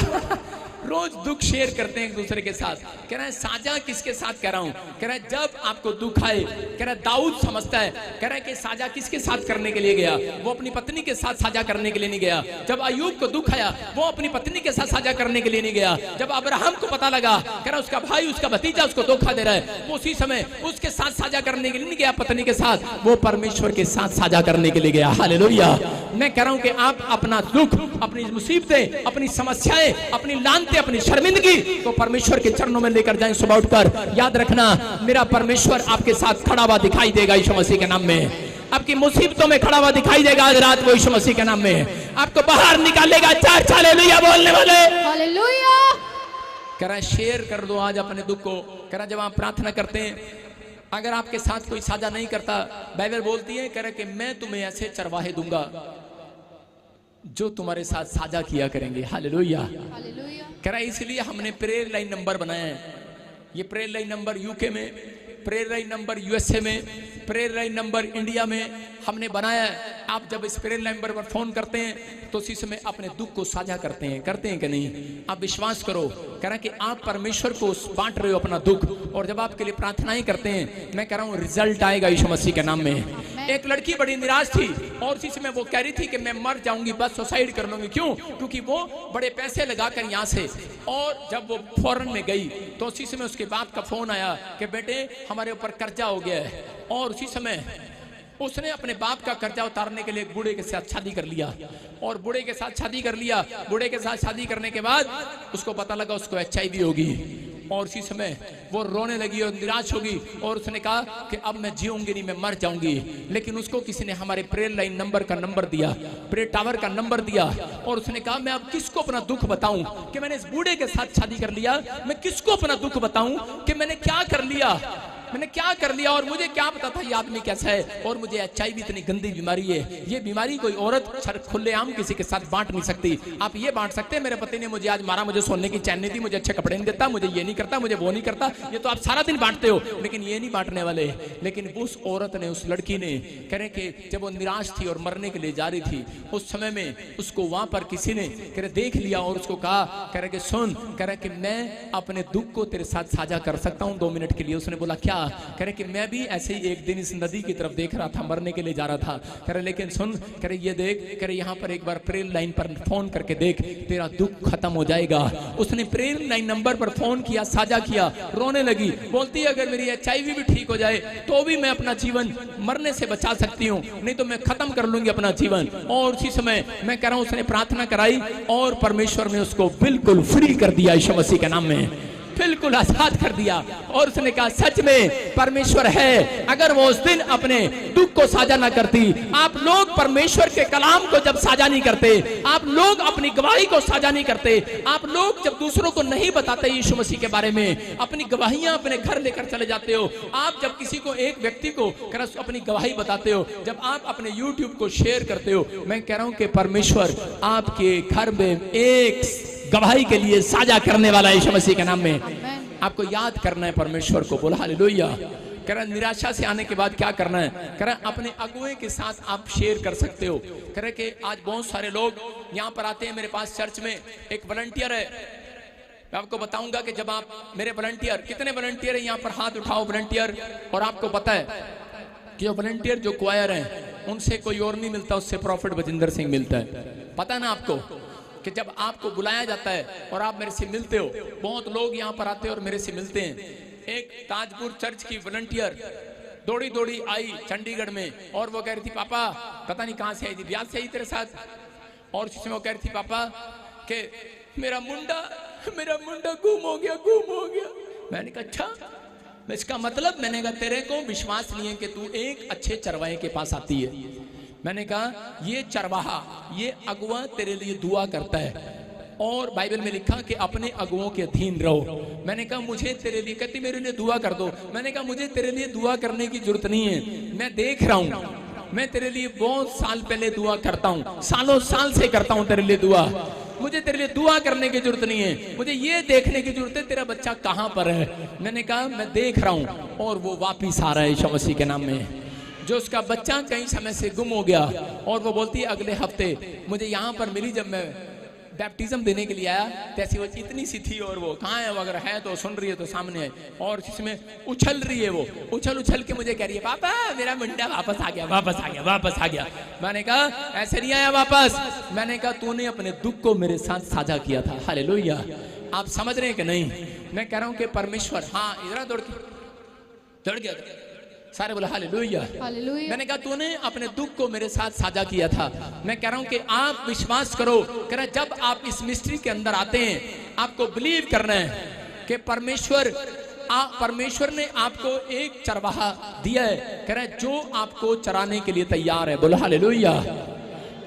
Speaker 1: रोज दुख शेयर करते हैं एक दूसरे के साथ। कह रहा है साझा किसके साथ कह रहा हूं? कह रहा है जब आपको दुख आए, कह रहा है दाऊद समझता है, कह रहा है कि साझा किसके साथ करने के लिए गया? वो अपनी पत्नी के साथ साझा करने के लिए नहीं गया। जब अय्यूब को दुख आया, वो अपनी पत्नी के साथ साझा करने के लिए नहीं गया। जब अब्राहम को पता लगा, कह रहा उसका भाई उसका भतीजा उसको धोखा दे रहा है, वो उसी समय उसके साथ साझा करने के लिए नहीं गया पत्नी के साथ, वो परमेश्वर के साथ साझा करने के लिए गया। हालेलुया। मैं कह रहा हूं कि आप अपना दुख, अपनी मुसीबतें, अपनी समस्याएं, अपनी लानतें, अपनी शर्मिंदगी तो परमेश्वर के चरणों में लेकर जाएं सुबह उठकर। याद रखना, मेरा परमेश्वर आपके साथ खड़ा हुआ दिखाई देगा यीशु मसीह के नाम में। आपकी मुसीबतों में खड़ा हुआ दिखाई देगा आज रात वो यीशु मसीह के नाम में। आपको बाहर निकालेगा। 4 हालेलुया बोलने वाले। हालेलुया। कह रहा है शेयर कर दो आज अपने दुख को। कह रहा जब आप प्रार्थना करते हैं, अगर आपके साथ कोई साझा नहीं करता, बाइबल बोलती है, कह रहा कि मैं तुम्हें ऐसे चरवाहे दूंगा जो तुम्हारे साथ साझा किया करेंगे। हालेलुया। कह रहा है इसलिए हमने प्रेयर लाइन नंबर बनाया है। ये प्रेयर लाइन नंबर यूके में प्रेयर लाइन नंबर यूएसए में, प्रेयर लाइन नंबर इंडिया में हमने बनाया है। आप जब इस प्रेयर लाइन नंबर पर फोन करते हैं तो उसी समय अपने दुख को साझा करते हैं कि नहीं? आप विश्वास करो, कह रहा कि आप परमेश्वर को बांट रहे हो अपना दुख, और जब आपके लिए प्रार्थनाएं करते हैं, मैं कह रहा हूं रिजल्ट आएगा यीशु मसीह के नाम में। एक लड़की बड़ी निराश थी और उसी समय वो कह रही थी कि मैं मर जाऊंगी, बस सुसाइड कर लूंगी। क्यों? क्योंकि वो बड़े पैसे लगाकर यहाँ से, और जब वो फॉरेन में गई तो उसी समय उसके बाप का फोन आया कि बेटे हमारे ऊपर कर्जा हो गया है, और उसी समय उसने अपने बाप का कर्जा उतारने के लिए एक बूढ़े के साथ शादी कर लिया, और बूढ़े के साथ शादी कर लिया। बूढ़े के साथ शादी करने के बाद उसको पता लगा उसको HIV होगी, और उसी समय वो रोने लगी और निराश होगी, और उसने कहा कि अब मैं जीऊंगी नहीं, मैं मर जाऊंगी। लेकिन उसको किसी ने हमारे प्रेयर लाइन नंबर का नंबर दिया, प्रेयर टावर का नंबर दिया, और उसने कहा मैं अब किसको अपना दुख बताऊं कि मैंने इस बूढ़े के साथ शादी कर लिया, मैं किसको अपना दुख बताऊं कि मैंने क्या कर लिया, मैंने क्या कर लिया, और मुझे क्या पता था ये आदमी कैसा है, और मुझे HIV इतनी गंदी बीमारी है। ये बीमारी कोई औरत खुलेआम किसी के साथ बांट नहीं सकती। आप ये बांट सकते हैं मेरे पति ने मुझे आज मारा, मुझे सोने की चैन नहीं दी, मुझे अच्छे कपड़े नहीं देता, मुझे ये नहीं करता, मुझे वो नहीं करता, ये तो आप सारा दिन बांटते हो, लेकिन ये नहीं बांटने वाले। लेकिन उस औरत ने, उस लड़की ने, कह रहे कि जब वो निराश थी और मरने के लिए जा रही थी, उस समय में उसको वहां पर किसी ने कह रहे देख लिया और उसको कहा, कह रहे कि सुन, कह रहे कि मैं अपने दुख को तेरे साथ साझा कर सकता हूँ 2 मिनट के लिए। उसने बोला क्या? कह रहे कि मैं भी ऐसे ही एक दिन इस नदी की तरफ देख रहा था, मरने के लिए जा रहा था। कह रहे लेकिन सुन, कह रहे ये देख, कह रहे यहाँ पर एक बार प्रेयर लाइन पर फोन करके देख, तेरा दुख खत्म हो जाएगा। उसने प्रेयर लाइन नंबर पर फोन किया, साझा किया, रोने लगी, बोलती है अगर मेरी HIV भी ठीक हो जाए तो भी मैं अपना जीवन मरने से बचा सकती हूँ, नहीं तो मैं खत्म कर लूंगी अपना जीवन। और उसी समय मैं कह रहा हूँ उसने प्रार्थना कराई और परमेश्वर ने उसको बिल्कुल फ्री कर दिया यीशु मसीह के नाम में, बिल्कुल आजाद कर दिया। और उसने कहा सच में परमेश्वर है, अगर वो उस दिन अपने दुख को साझा ना करती। आप लोग परमेश्वर के कलाम को जब साझा नहीं करते, आप लोग अपनी गवाही को साझा नहीं करते, आप लोग जब दूसरों को नहीं बताते यीशु मसीह के बारे में, अपनी गवाहियां अपने घर लेकर चले जाते हो, आप जब किसी को, एक व्यक्ति को अपनी गवाही बताते हो, जब आप अपने YouTube को शेयर करते हो, मैं कह रहा हूं कि परमेश्वर आपके घर में एक गवाही के लिए साझा करने वाला यीशु मसीह के नाम में। आपको याद करना है परमेश्वर को। बोला हालेलुया। कह रहा निराशा से आने के बाद क्या करना है? कह रहा अपने अगुए के साथ आप शेयर कर सकते हो। कह रहे कि आज बहुत सारे लोग यहाँ पर आते हैं मेरे पास चर्च में, एक वॉलंटियर है, मैं आपको बताऊंगा कि जब आप मेरे वॉलंटियर, कितने वॉलंटियर है यहाँ पर? हाथ उठाओ वॉलंटियर। और आपको पता है कि जो वॉलंटियर जो क्वायर हैं उनसे कोई और नहीं मिलता, उससे प्रॉफिट बजिंदर सिंह मिलता है। पता है ना आपको कि जब आपको बुलाया जाता है और आप मेरे से मिलते हो, बहुत लोग यहाँ पर आते हैं और मेरे से मिलते हैं। एक ताजपुर चर्च की वॉलंटियर दौड़ी दौड़ी आई चंडीगढ़ में, और वो कह रही थी पापा, पता नहीं कहाँ से आई थी, ब्याज से आई तेरे साथ, और उसमें वो कह रही थी पापा कि मेरा मुंडा गुम हो गया। मैंने कहा अच्छा, इसका मतलब, मैंने कहा तेरे को विश्वास नहीं है कि तू एक अच्छे चरवाहे के पास आती है। मैंने कहा ये चरवाहा, ये अगुआ तेरे लिए दुआ करता है, और बाइबल में लिखा कि अपने अगुओं के अधीन रहो। मैंने कहा मुझे तेरे लिए, कहती मेरे लिए दुआ कर दो। मैंने कहा मुझे तेरे लिए दुआ करने की जरूरत नहीं है, मैं देख रहा हूँ, मैं तेरे लिए बहुत साल पहले दुआ करता हूँ, सालों साल से करता हूँ तेरे लिए दुआ, मुझे तेरे लिए दुआ करने की जरूरत नहीं है, मुझे ये देखने की जरूरत है तेरा बच्चा कहाँ पर है। मैंने कहा मैं देख रहा हूँ, और वो वापिस आ रहा है यीशु मसीह के नाम में। जो उसका बच्चा कई समय से गुम हो गया, और वो बोलती है अगले हफ्ते मुझे यहाँ पर मिली, जब मैं बैप्टिज्म देने के लिए आया, तैसी वो इतनी सी थी, और वो कहाँ है, वो अगर है तो सुन रही है तो सामने है, और इसमें उछल रही है, वो उछल के मुझे कह रही है पापा मेरा मुंडा वापस आ गया। मैंने कहा ऐसे नहीं आया वापस, मैंने कहा तूने अपने दुख को मेरे साथ साझा किया था। हालेलुया। आप समझ रहे हैं कि नहीं? मैं कह रहा हूँ कि परमेश्वर, हाँ इधर दौड़ गया सारे बोले हालेलुया। मैंने कहा तूने अपने दुख को मेरे साथ साझा किया था। मैं कह रहा हूं कि आप विश्वास करो, कह रहा जब आप इस मिस्ट्री के अंदर आते हैं, आपको बिलीव करना है कि परमेश्वर ने आपको एक चरवाहा दिया है, कह रहा जो आपको चराने के लिए तैयार है। बोलो हालेलुया।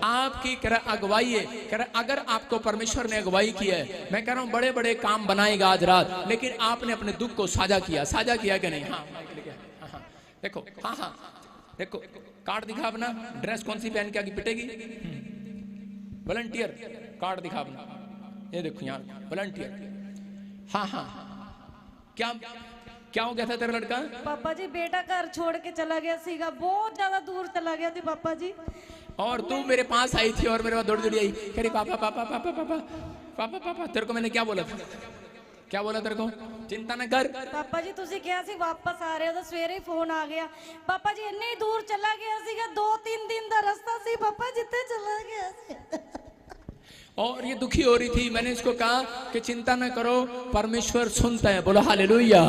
Speaker 1: आपकी कह रहा अगुवाई है, कह रहा अगर आपको परमेश्वर ने अगुवाई किया है, मैं कह रहा हूं बड़े बड़े काम बनाएगा आज रात, लेकिन आपने अपने दुख को साझा किया कि नहीं? हाँ देखो, हाँ देखो, कार्ड दिखा अपना, ड्रेस कौन सी पहन के आगे पिटेगी? वॉलंटियर कार्ड दिखा अपना, ये देखो यहाँ वॉलंटियर। हाँ क्या क्या हो गया था तेरा लड़का?
Speaker 3: पापा जी बेटा घर छोड़ के चला गया सीगा, बहुत ज्यादा दूर चला गया थी पापा जी।
Speaker 1: और तू मेरे पास आई थी और मेरे पास दौड़ी आई, कह रही पापा पापा पापा पापा पापा पापा। तेरे को मैंने क्या बोला था? क्या बोला तेरे को? चिंता न कर।
Speaker 3: पापा जी तुसी क्या सी वापस आ रहे हो तो सवेरे ही फोन आ गया। पापा जी इन्नी दूर चला गया सीगा, 2-3 दिन का रास्ता सी पापा जिते चला गया सी।
Speaker 1: और ये दुखी हो रही थी। मैंने इसको कहा कि चिंता न करो, परमेश्वर सुनता है। बोलो हालेलुया।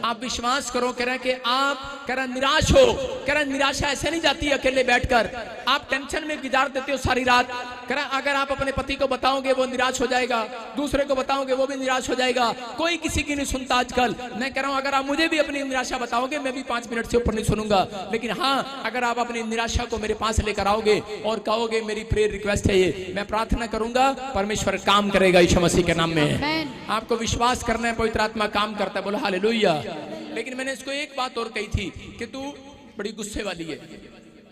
Speaker 1: आप विश्वास करो। कह रहे कि आप कह रहे निराश हो, कह रहे निराशा ऐसे नहीं जाती अकेले बैठकर, आप टेंशन में गुजार देते हो सारी रात। कह रहे अगर आप अपने पति को बताओगे वो निराश हो जाएगा, दूसरे को बताओगे वो भी निराश हो जाएगा, कोई किसी की नहीं सुनता आजकल। मैं कह रहा हूं अगर आप मुझे भी अपनी निराशा बताओगे मैं भी 5 मिनट से ऊपर नहीं सुनूंगा। लेकिन हाँ, अगर आप अपनी निराशा को मेरे पास लेकर आओगे और कहोगे मेरी प्रेयर रिक्वेस्ट है ये, मैं प्रार्थना करूंगा, परमेश्वर काम करेगा यीशु मसीह के नाम में। आपको विश्वास करना है, पवित्र आत्मा काम करता है। बोलो हालेलुया। लेकिन मैंने इसको एक बात और कही थी कि तू बड़ी गुस्से वाली है।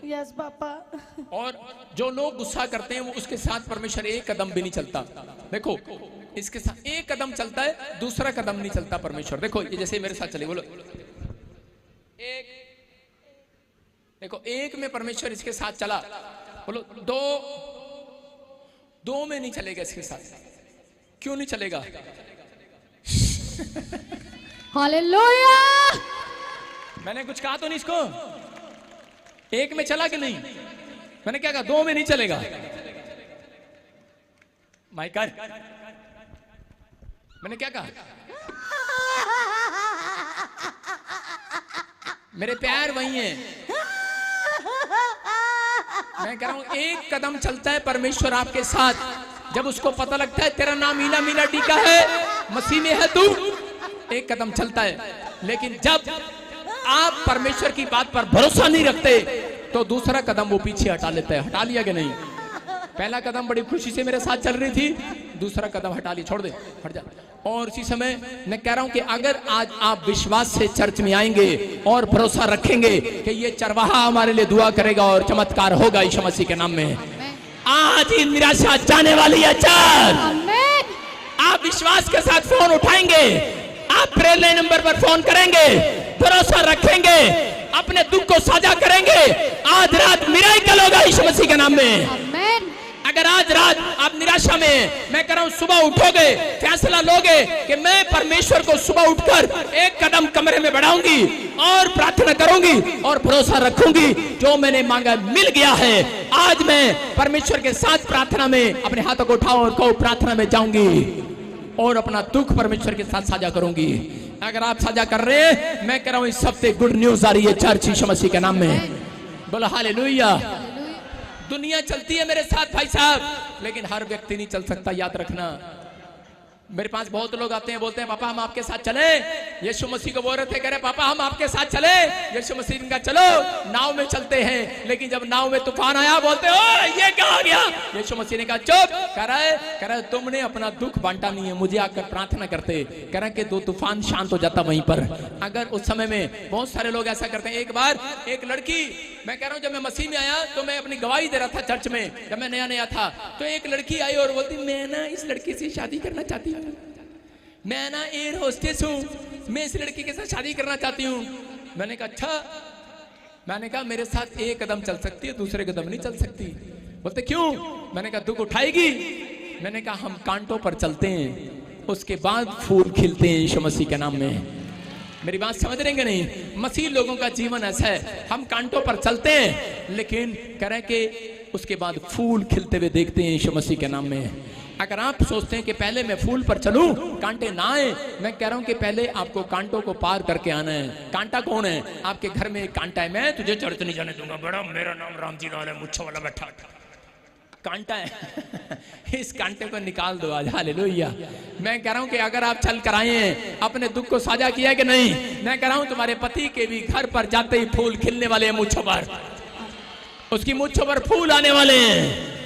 Speaker 3: Yes papa.
Speaker 1: और जो लोग गुस्सा करते हैं वो उसके साथ परमेश्वर एक कदम भी नहीं चलता। देखो इसके साथ एक कदम चलता है, दूसरा कदम नहीं चलता परमेश्वर। देखो ये जैसे मेरे साथ चले, बोलो एक, देखो एक में परमेश्वर इसके साथ चला, बोलो दो में नहीं चलेगा इसके साथ। क्यों नहीं चलेगा?
Speaker 2: हालेलुया।
Speaker 1: मैंने कुछ कहा तो नहीं इसको? एक में चला कि नहीं? मैंने क्या कहा? 2 में नहीं चलेगा। माइकर मैंने क्या कहा? मेरे प्यार वही हैं। मैं कह रहा हूं एक कदम चलता है परमेश्वर आपके साथ। जब उसको पता लगता है तेरा नाम मीना मीना टीका है, मसीह में है तू, एक कदम चलता है। लेकिन जब आप परमेश्वर की बात पर भरोसा नहीं रखते तो दूसरा कदम वो पीछे हटा लेता है। हटा लिया कि नहीं? पहला कदम बड़ी खुशी से मेरे साथ चल रही थी, दूसरा कदम हटा लिया, छोड़ दे, हट जा। और इसी समय मैं कह रहा हूं कि अगर आज आप विश्वास से चर्च में आएंगे और भरोसा रखेंगे कि ये चरवाहा हमारे लिए दुआ करेगा और चमत्कार होगा यीशु मसीह के नाम में, आज ही निराशा जाने वाली है। आप विश्वास के साथ फोन उठाएंगे, आप प्रेयर लाइन नंबर पर फोन करेंगे, भरोसा रखेंगे, अपने दुख को साझा करेंगे, आज रात मिराकल होगा यीशु मसीह के नाम में। अगर आज रात आप निराशा में, मैं कह रहा हूं सुबह उठोगे, फैसला लोगे कि मैं परमेश्वर को सुबह उठकर एक कदम कमरे में बढ़ाऊंगी और प्रार्थना करूंगी और भरोसा रखूंगी, जो मैंने मांगा मिल गया है। आज मैं परमेश्वर के साथ प्रार्थना में अपने हाथों को उठाऊं और कहूं प्रार्थना में जाऊंगी और अपना दुख परमेश्वर के साथ साझा करूंगी। अगर आप साझा कर रहे हैं, मैं कह रहा हूं इस हफ्ते गुड न्यूज आ रही है चर्च यीशु मसीह के नाम में। बोलो हालेलुया। दुनिया चलती है मेरे साथ भाई साहब, लेकिन हर व्यक्ति नहीं चल सकता, याद रखना। मेरे पास बहुत लोग आते हैं, बोलते हैं पापा हम आपके साथ चले। यीशु मसीह को बोल रहे थे, कह रहे पापा हम आपके साथ चले। यीशु मसीह ने कहा चलो नाव में चलते हैं, लेकिन जब नाव में तूफान आया बोलते ओ ये क्या हो गया? यीशु मसीह ने कहा चुप। कह रहा तुमने अपना दुख बांटा नहीं है, मुझे आकर प्रार्थना करते। कह रहा कि दो तूफान शांत हो जाता वहीं पर। अगर उस समय में बहुत सारे लोग ऐसा करते हैं। एक बार एक लड़की, मैं कह रहा हूँ जब मैं मसीह में आया तो मैं अपनी गवाही दे रहा था चर्च में, जब मैं नया नया था, तो एक लड़की आई और बोलती मैं ना इस लड़की से शादी करना चाहती हूँ, मैं ना एयर होस्टेस हूँ, मैं इस लड़की के साथ शादी करना चाहती हूँ। मैंने कहा अच्छा। मैंने कहा मेरे साथ एक कदम चल सकती है, दूसरे कदम नहीं चल सकती। बोलते क्यों? मैंने कहा दुख उठाएगी। मैंने कहा हम कांटों पर चलते हैं, उसके बाद फूल खिलते हैं यीशु मसीह के नाम में। मेरी बात समझ रहे नहीं? मसीह लोगों का जीवन ऐसा है, हम कांटों पर चलते हैं लेकिन कह रहे कि उसके बाद फूल खिलते हुए देखते हैं यीशु मसीह के नाम में। अगर आप सोचते हैं कि पहले मैं फूल पर चलूं कांटे ना आए, मैं कह रहा हूं कि पहले आपको कांटों को पार करके आना है। कांटा कौन है? आपके घर में एक कांटा है, मैं तुझे चर्च नहीं जाने दूंगा, बड़ा मेरा नाम राम जी लाल है, मुच्छों वाला बैठा कांटा है। इस कांटे को निकाल दो आज। हालेलुया। मैं कह रहा हूं कि अगर आप चल कर आए हैं, अपने दुख को साझा किया कि नहीं, मैं कह रहा हूं तुम्हारे पति के भी घर पर जाते ही फूल खिलने वाले हैं मुच्छों पर, उसकी मुच्छों पर फूल आने वाले हैं,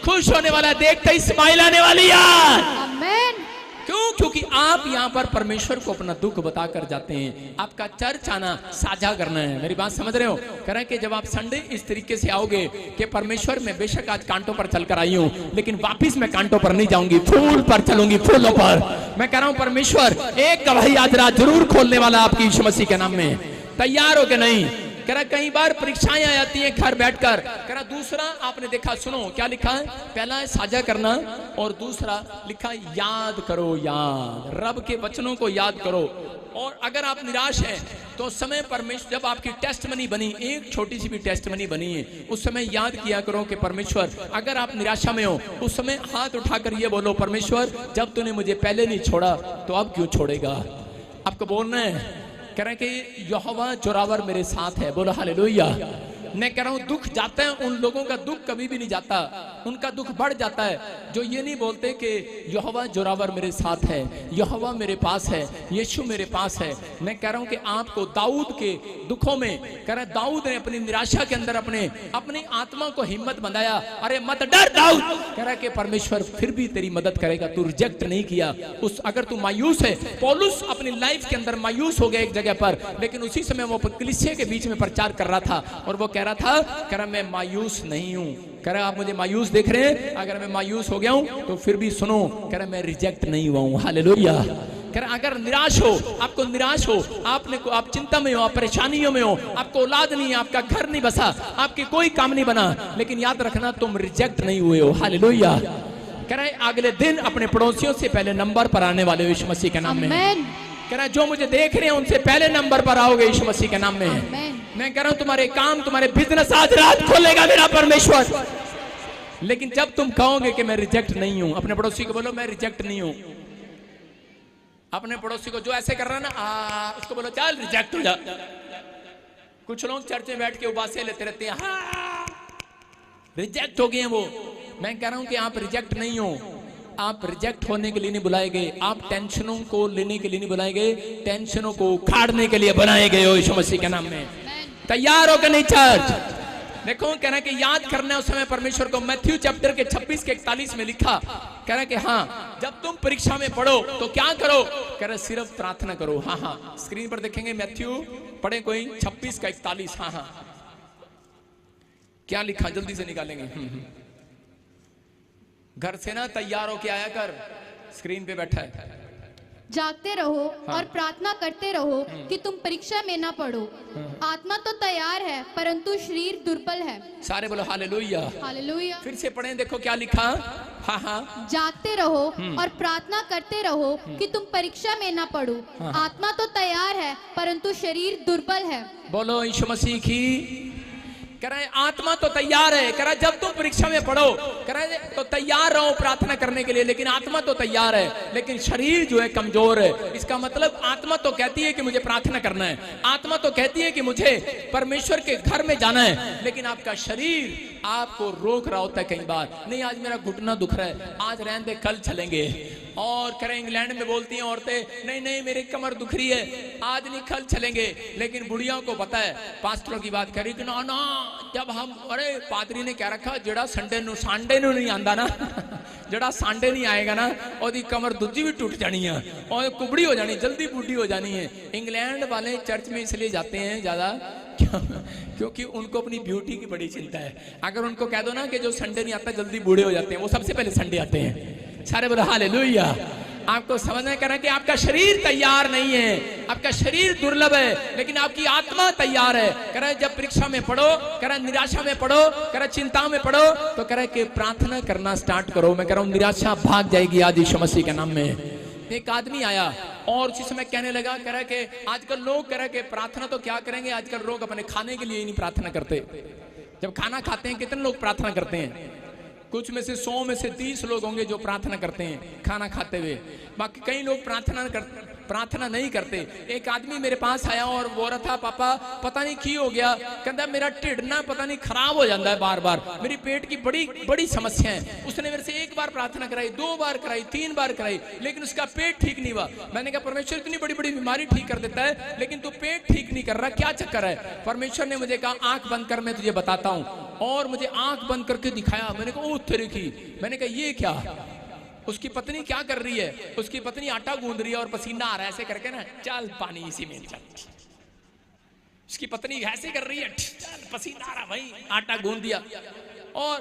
Speaker 1: खुश होने वाला, देखते ही स्माइल आने वाली यार।
Speaker 2: आमीन।
Speaker 1: क्यों? क्योंकि आप यहाँ पर परमेश्वर को अपना दुख बताकर जाते हैं। आपका चर्च आना साझा करना है। मेरी बात समझ रहे हो? कह रहे हैं कि जब आप संडे इस तरीके से आओगे कि परमेश्वर में बेशक आज कांटों पर चलकर आई हूँ, लेकिन वापिस मैं कांटों पर नहीं जाऊंगी, फूल पर चलूंगी, फूलों पर। मैं कह रहा हूँ परमेश्वर एक गवाही आज रात जरूर खोलने वाला आपकी यीशु मसीह के नाम में। तैयार हो के नहीं? कह रहा कई बार परीक्षाएं आ जाती हैं घर बैठकर। कह रहा दूसरा आपने देखा, सुनो क्या लिखा है, पहला है साझा करना और दूसरा लिखा याद करो, याद, रब के वचनों को याद करो। और अगर आप निराश हैं तो समय परमेश्वर, जब आपकी टेस्ट मनी बनी, एक छोटी सी भी टेस्ट मनी बनी है, उस समय याद किया करो कि परमेश्वर, अगर आप निराशा में हो उस समय हाथ उठाकर ये बोलो, परमेश्वर जब तूने मुझे पहले नहीं छोड़ा तो अब क्यों छोड़ेगा? आपको बोलना है। कह रहे हैं कि यहोवा जोरावर मेरे साथ है। बोलो हालेलुया। मैं कह रहा हूं दुख जाता है, उन लोगों का दुख कभी भी नहीं जाता, उनका दुख बढ़ जाता है जो ये नहीं बोलते कि यहोवा जोरावर मेरे साथ है, यहोवा मेरे पास है, यीशु मेरे पास है। मैं कह रहा हूं कि आपको दाऊद के दुखों में, कह रहे दाऊद ने अपनी निराशा के अंदर अपनी आत्मा को हिम्मत बनाया। अरे मत डर दाऊद, कह रहा है कि परमेश्वर फिर भी तेरी मदद करेगा, तू रिजेक्ट नहीं किया। उस अगर तू मायूस है, पौलुस अपनी लाइफ के अंदर मायूस हो गया एक जगह पर, लेकिन उसी समय वो कलीसिया के बीच में प्रचार कर रहा था और वो कह रहा था, कह रहा मैं मायूस नहीं हूं। कह रहा आप मुझे मायूस देख रहे हैं, अगर मैं मायूस हो गया हूं तो फिर भी सुनो, कह रहा मैं रिजेक्ट नहीं हुआ हूं। हालेलुया। कह रहा अगर निराश हो, आपको निराश हो, आप चिंता में हो, आप परेशानियों में हो, आपको औलाद नहीं है, आपका घर नहीं बसा, आपके कोई काम नहीं बना, लेकिन याद रखना तुम रिजेक्ट नहीं हुए हो। हालेलुया। कह रहा है अगले दिन अपने पड़ोसियों से पहले नंबर पर आने वाले हो यीशु मसीह के नाम में। कह रहा है जो मुझे देख रहे हैं उनसे पहले नंबर पर आओगे यीशु मसीह के नाम में। मैं कह रहा हूं तुम्हारे काम, तुम्हारे बिजनेस आज रात खोलेगा मेरा परमेश्वर। लेकिन जब तुम कहोगे कि मैं रिजेक्ट नहीं हूं, अपने पड़ोसी को बोलो मैं रिजेक्ट नहीं हूं। अपने पड़ोसी को जो ऐसे कर रहा है ना, उसको बोलो चल रिजेक्ट हो जा। कुछ लोग चर्च में बैठ के उबासे लेते रहते हैं, हाँ रिजेक्ट हो गए हैं वो। मैं कह रहा हूं कि आप रिजेक्ट नहीं हो, आप रिजेक्ट होने के लिए नहीं बुलाए गए, आप टेंशनों को लेने के लिए नहीं बुलाए गए, टेंशनों को उखाड़ने के लिए बनाए गए हो यीशु मसीह के नाम में। तैयार हो कि नहीं चर्च? देखो कह रहा है कि याद करना है उस समय परमेश्वर को। मैथ्यू चैप्टर के 26 के 41 में लिखा, कह रहा है कि हाँ जब तुम परीक्षा में पढ़ो तो क्या करो? कह रहा सिर्फ प्रार्थना करो। हाँ हाँ, स्क्रीन पर देखेंगे, मैथ्यू पढ़े कोई 26 का 41। हाँ हाँ, क्या लिखा जल्दी से निकालेंगे। घर से ना तैयार होके आया कर, स्क्रीन पे बैठा है।
Speaker 2: जागते रहो
Speaker 1: हाँ।
Speaker 2: और प्रार्थना करते रहो कि तुम परीक्षा में ना पड़ो। आत्मा तो तैयार है परंतु शरीर दुर्बल है।
Speaker 1: सारे बोलो हालेलुया।
Speaker 2: हालेलुया।
Speaker 1: फिर से पढ़ें, देखो क्या लिखा। हाँ हाँ,
Speaker 2: जागते रहो और प्रार्थना करते रहो कि तुम परीक्षा में ना पड़ो।
Speaker 1: हाँ।
Speaker 2: आत्मा तो तैयार है परंतु शरीर दुर्बल है।
Speaker 1: बोलो यीशु मसीह की। कह रहा है आत्मा तो तैयार है, कह रहा है जब तुम परीक्षा में पढ़ो, कह रहा है तो तैयार रहो प्रार्थना करने के लिए, लेकिन आत्मा तो तैयार है, लेकिन शरीर जो है कमजोर है। इसका मतलब आत्मा तो कहती है कि मुझे प्रार्थना करना है, आत्मा तो कहती है कि मुझे परमेश्वर के घर में जाना है, लेकिन आपका शरीर आपको रोक रहा होता है कई बार। नहीं आज मेरा घुटना दुख रहा है, आज रहने दे कल चलेंगे। और कह रहे इंग्लैंड में बोलती हैं औरतें, नहीं नहीं मेरी कमर दुख रही है, आज नहीं कल चलेंगे। लेकिन बुढ़िया को पता है, पास्टरों की बात करी कि ना ना, जब हम, अरे पादरी ने क्या रखा, जेड़ा संडे नु नहीं आंदा ना, जेड़ा संडे नहीं आएगा ना, ओदी कमर दूजी भी टूट जानी है और कुबड़ी हो जानी, जल्दी बूढ़ी हो जानी है। इंग्लैंड वाले चर्च में इसलिए जाते हैं ज्यादा क्योंकि उनको अपनी ब्यूटी की बड़ी चिंता है। अगर उनको कह दो ना कि जो संडे नहीं आता जल्दी बूढ़े हो जाते हैं, वो सबसे पहले संडे आते हैं। सारे बोलो हालेलुया। आपको समझना करना कि आपका शरीर तैयार नहीं है, आपका शरीर दुर्लभ है, लेकिन आपकी आत्मा तैयार है। कह रहा है जब परीक्षा में पढ़ो, कह रहा है निराशा में पढ़ो, कह रहा है चिंता में पढ़ो, तो कह रहा है कि प्रार्थना करना स्टार्ट करो। मैं कह रहा हूं निराशा भाग जाएगी आज यीशु मसीह के नाम में। एक आदमी आया और उसी समय कहने लगा, कह रहा है कि आजकल लोग, कह रहा है कि प्रार्थना तो क्या करेंगे, आजकल लोग अपने खाने के लिए ही नहीं प्रार्थना करते। जब खाना खाते हैं कितने लोग प्रार्थना करते हैं? कुछ में से 100 में से 30 लोग होंगे जो प्रार्थना करते हैं खाना खाते हुए, बाकी कई लोग प्रार्थना नहीं करते। एक आदमी मेरे पास आया और बोल रहा था, पापा पता नहीं की हो गया, कहता मेरा ढिड ना पता नहीं खराब हो जाता है बार बार, मेरी पेट की बड़ी बड़ी समस्या है। उसने मेरे से 1 बार प्रार्थना कराई, 2 बार कराई, 3 बार कराई, लेकिन उसका पेट ठीक नहीं हुआ। मैंने कहा परमेश्वर इतनी बड़ी बड़ी बीमारी ठीक कर देता है, लेकिन तू पेट ठीक नहीं कर रहा, क्या चक्कर है? परमेश्वर ने मुझे कहा आंख बंद कर, मैं तुझे बताता हूं। और मुझे आंख बंद करके दिखाया। मैंने कहा ओ तेरे की, मैंने कहा ये क्या? उसकी पत्नी क्या कर रही है, उसकी पत्नी आटा गूंद रही है और पसीना आ रहा है ऐसे करके ना, चल पानी इसी में चल। उसकी पत्नी ऐसे कर रही है, चल पसीना आ रहा भाई, आटा गूंद दिया। और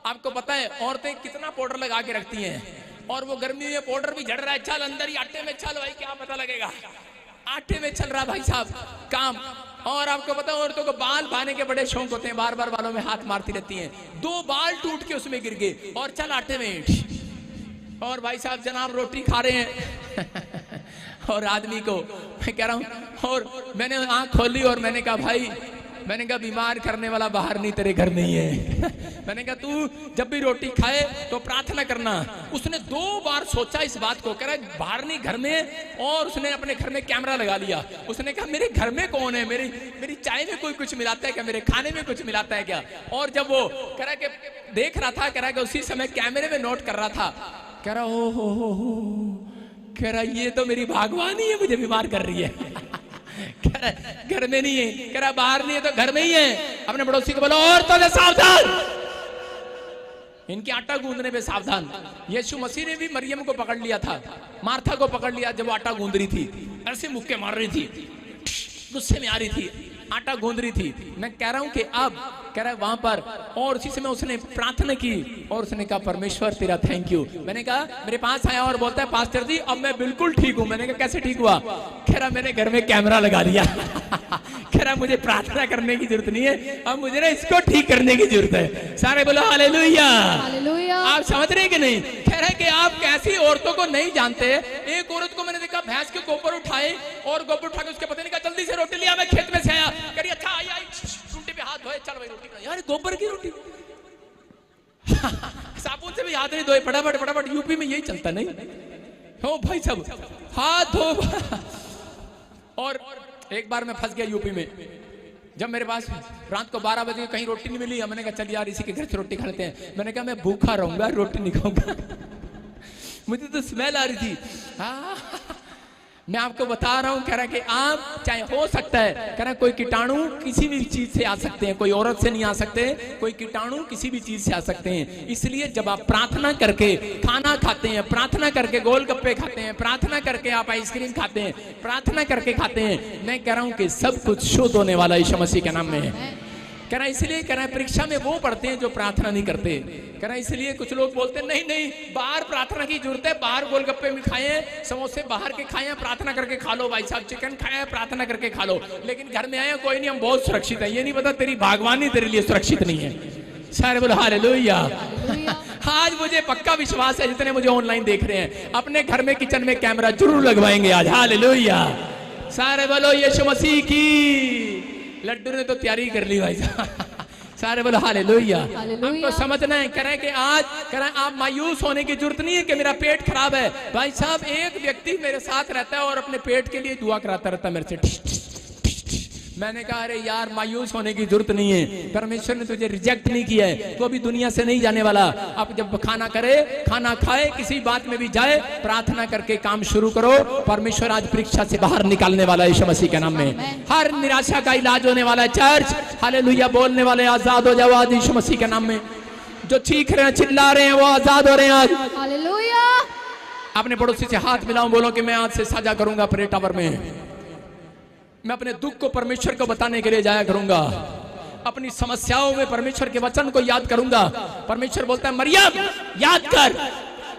Speaker 1: आपको पता है औरतें कितना पाउडर लगा के रखती हैं, और वो गर्मी में पाउडर भी झड़ रहा है, चल अंदर ही आटे में चल भाई, क्या पता लगेगा, आटे में चल रहा भाई साहब काम। और आपको पता है औरतों को बाल भाने के बड़े शौक होते हैं, बार बार बालों में हाथ मारती रहती हैं, 2 बाल टूट के उसमें गिर गए और चल आटे में। और भाई साहब जनाब रोटी खा रहे हैं और आदमी को मैं कह रहा हूं, और मैंने आंख खोली और मैंने कहा भाई, मैंने कहा बीमार करने वाला बाहर नहीं, तेरे घर नहीं है। मैंने कहा तू जब भी रोटी खाए तो प्रार्थना करना। उसने 2 बार सोचा इस बात को, कह रहा बाहर नहीं घर में, और उसने अपने घर में कैमरा लगा लिया। उसने कहा मेरे घर में कौन है, मेरी चाय में कोई कुछ मिलाता है क्या, मेरे खाने में कुछ मिलाता है क्या। और जब वो कह रहा कि देख रहा था, कह रहा कि उसी समय कैमरे में नोट कर रहा था, कह रहा ओ हो, कह रहा ये तो मेरी भागवानी है, मुझे बीमार कर रही है। कह रहा घर में नहीं है, कह रहा बाहर नहीं है तो घर में ही है। अपने पड़ोसी को बोलो और तो सावधान, इनके आटा गूंदने पे सावधान। यीशु मसीह ने भी मरियम को पकड़ लिया था, मार्था को पकड़ लिया जब वो आटा गूंद रही थी, ऐसे मुक्के मार रही थी, गुस्से में आ रही थी, आटा गूंद रही थी। मैं कह रहा हूं कि अब कह रहा है वहां पर, और उसी समय उसने प्रार्थना की और उसने कहा परमेश्वर तेरा थैंक यू। मैंने कहा मेरे पास आया और बोलता है पास्टर जी अब मैं बिल्कुल ठीक हूं। मैंने कहा कैसे ठीक हुआ, कह रहा मैंने घर में कैमरा लगा लिया। कह रहा मुझे प्रार्थना करने की जरूरत नहीं है, अब मुझे ना इसको ठीक करने की जरूरत है। सारे बोलो हालेलुया। आप समझ रहे कि नहीं। कह रहा है कि आप ऐसी औरतों को नहीं जानते। एक औरत को मैंने देखा भैंस के गोबर उठाए और गोबर उठा के उसके पति ने कहा जल्दी से रोटी लिया, मैं खेत में से आया। कह रही अच्छा आई टूटी पे हाथ धोए, चल भाई रोटी बना। यार गोबर की रोटी साबुन से भी हाथ नहीं धोए, फटाफट फटाफट। यूपी में यही चलता नहीं हो भाई, सब हाथ धो। और एक बार मैं फंस गया यूपी में, जब मेरे पास रात को 12 बजे कहीं रोटी नहीं मिली। मैंने कहा चल यार इसी के घर से रोटी खा लेते हैं। मैंने कहा मैं भूखा रहूंगा, रोटी नहीं खाऊंगा। मुझे तो स्मेल आ रही थी। मैं आपको बता रहा हूं, कह रहा कि आप चाहे हो सकता है, कह रहा कोई कीटाणु किसी भी चीज से आ सकते हैं, कोई औरत से नहीं आ सकते, कोई कीटाणु किसी भी चीज से आ सकते हैं। इसलिए जब आप प्रार्थना करके खाना खाते हैं, प्रार्थना करके गोलगप्पे खाते हैं, प्रार्थना करके आप आइसक्रीम खाते हैं, प्रार्थना करके खाते हैं, मैं कह रहा हूं कि सब कुछ शुद्ध होने वाला यीशु मसीह के नाम में है। कह रहा इसलिए कह रहा है परीक्षा में वो पढ़ते हैं जो प्रार्थना नहीं करते। कह रहा इसलिए कुछ लोग बोलते हैं नहीं नहीं बाहर प्रार्थना की जरूरत है, बाहर गोलगप्पे में खाएं, समोसे बाहर के खाएं, प्रार्थना करके खा लो भाई साहब, चिकन खाया प्रार्थना करके खा लो, लेकिन घर में आए कोई नहीं हम बहुत सुरक्षित है। ये नहीं पता तेरी भागवानी तेरे लिए सुरक्षित नहीं है। सारे बोलो हालेलुया। आज मुझे पक्का विश्वास है जितने मुझे ऑनलाइन देख रहे हैं अपने घर में किचन में कैमरा जरूर लगवाएंगे आज। हालेलुया। सारे बोलो यीशु मसीह की। लड्डू ने तो तैयारी कर ली भाई साहब। सारे बोलो हालेलुया। आपको समझना है, कह रहे कि आज कह रहे आप मायूस होने की जरूरत नहीं है कि मेरा पेट खराब है। भाई साहब एक व्यक्ति मेरे साथ रहता है और अपने पेट के लिए दुआ कराता रहता है मेरे से। मैंने कहा अरे यार मायूस होने की जरूरत नहीं है, परमेश्वर ने तुझे रिजेक्ट नहीं किया है, तो अभी दुनिया से नहीं जाने वाला। अब जब खाना करे, खाना खाए, किसी बात में भी जाए, प्रार्थना करके काम शुरू करो। परमेश्वर आज परीक्षा से बाहर निकालने वाला है यीशु मसीह के नाम में। हर निराशा का इलाज होने वाला है। चर्च हालेलुया बोलने वाले आजाद हो जाओ आज यीशु मसीह के नाम में। जो चीख रहे हैं चिल्ला रहे हैं वो आजाद हो रहे हैं आज।
Speaker 2: हालेलुया।
Speaker 1: अपने पड़ोसी से हाथ मिलाओ, बोलो कि मैं आज से साझा करूंगा प्रेयर टावर में। मैं अपने दुख को परमेश्वर को बताने के लिए जाया करूंगा, अपनी समस्याओं में परमेश्वर के वचन को याद करूंगा। परमेश्वर बोलता है मरियम याद कर।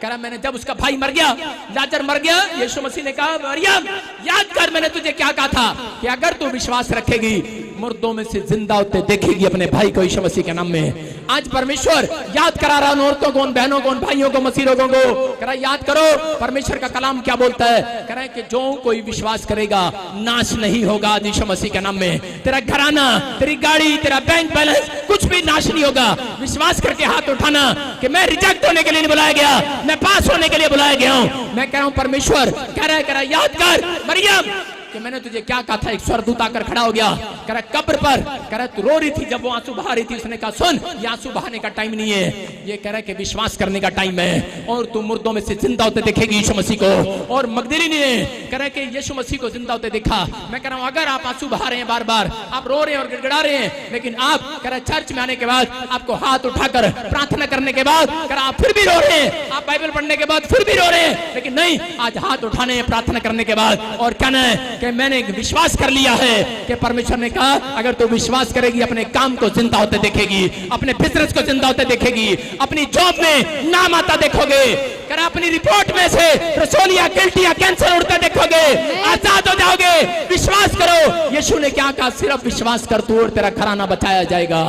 Speaker 1: कह रहा मैंने जब उसका भाई मर गया, लाजर मर गया, यीशु मसीह ने कहा मरियम याद कर मैंने तुझे क्या कहा था कि अगर तू विश्वास रखेगी मुर्दों में से जिंदा होते देखेगी अपने भाई को यीशु मसीह के नाम में। आज परमेश्वर याद करा रहा उन औरतों को, उन बहनों को, उन भाइयों को, मसीह लोगों को। कह रहा याद करो परमेश्वर का कलाम क्या बोलता है। कह रहा है कि जो कोई विश्वास करेगा नाश नहीं होगा यीशु मसीह के नाम में। तेरा घराना, तेरी गाड़ी, तेरा बैंक बैलेंस कुछ भी नाश नहीं होगा। विश्वास करके हाथ उठाना कि मैं रिजेक्ट होने के लिए नहीं बुलाया गया, मैं पास होने के लिए बुलाया गया हूं। मैं कह रहा हूं परमेश्वर कह रहा है याद कर मरियम कि मैंने तुझे क्या कहा था। एक स्वर्गदूत आकर खड़ा हो गया, कह रहा कब्र पर, कह रहा तू रो रही थी जब वो आंसू बहा रही थी। उसने कहा सुन, ये आंसू बहाने का टाइम नहीं है, ये कह रहा है कि विश्वास करने का टाइम है, और तू मुर्दों में से जिंदा होते देखेगी यीशु मसीह को। और मगदलीनी ने कह रहा है कि यीशु मसीह को जिंदा होते देखा। मैं कह रहा हूं अगर आप आंसू बहा रहे हैं, बार बार आप रो रहे हैं और गिड़गिड़ा रहे हैं, लेकिन आप कह रहा चर्च में आने के बाद आपको हाथ उठाकर प्रार्थना करने के बाद कह रहा आप फिर भी रो रहे हैं, आप बाइबल पढ़ने के बाद फिर भी रो रहे हैं, लेकिन नहीं, आज हाथ उठाने हैं प्रार्थना करने के बाद और कहना है कि मैंने विश्वास कर लिया है कि परमेश्वर ने कहा अगर तू विश्वास करेगी अपने काम को जिंदा होते देखेगी, अपने बिजनेस को जिंदा होते देखेगी, अपनी जॉब में नाम आता देखोगे, कह रहा अपनी रिपोर्ट में से रसोलिया गिल्टिया कैंसर उड़ता देखोगे, आजाद हो जाओगे। विश्वास करो, यीशु ने क्या कहा, सिर्फ विश्वास कर तू और तेरा घराना बचाया जाएगा।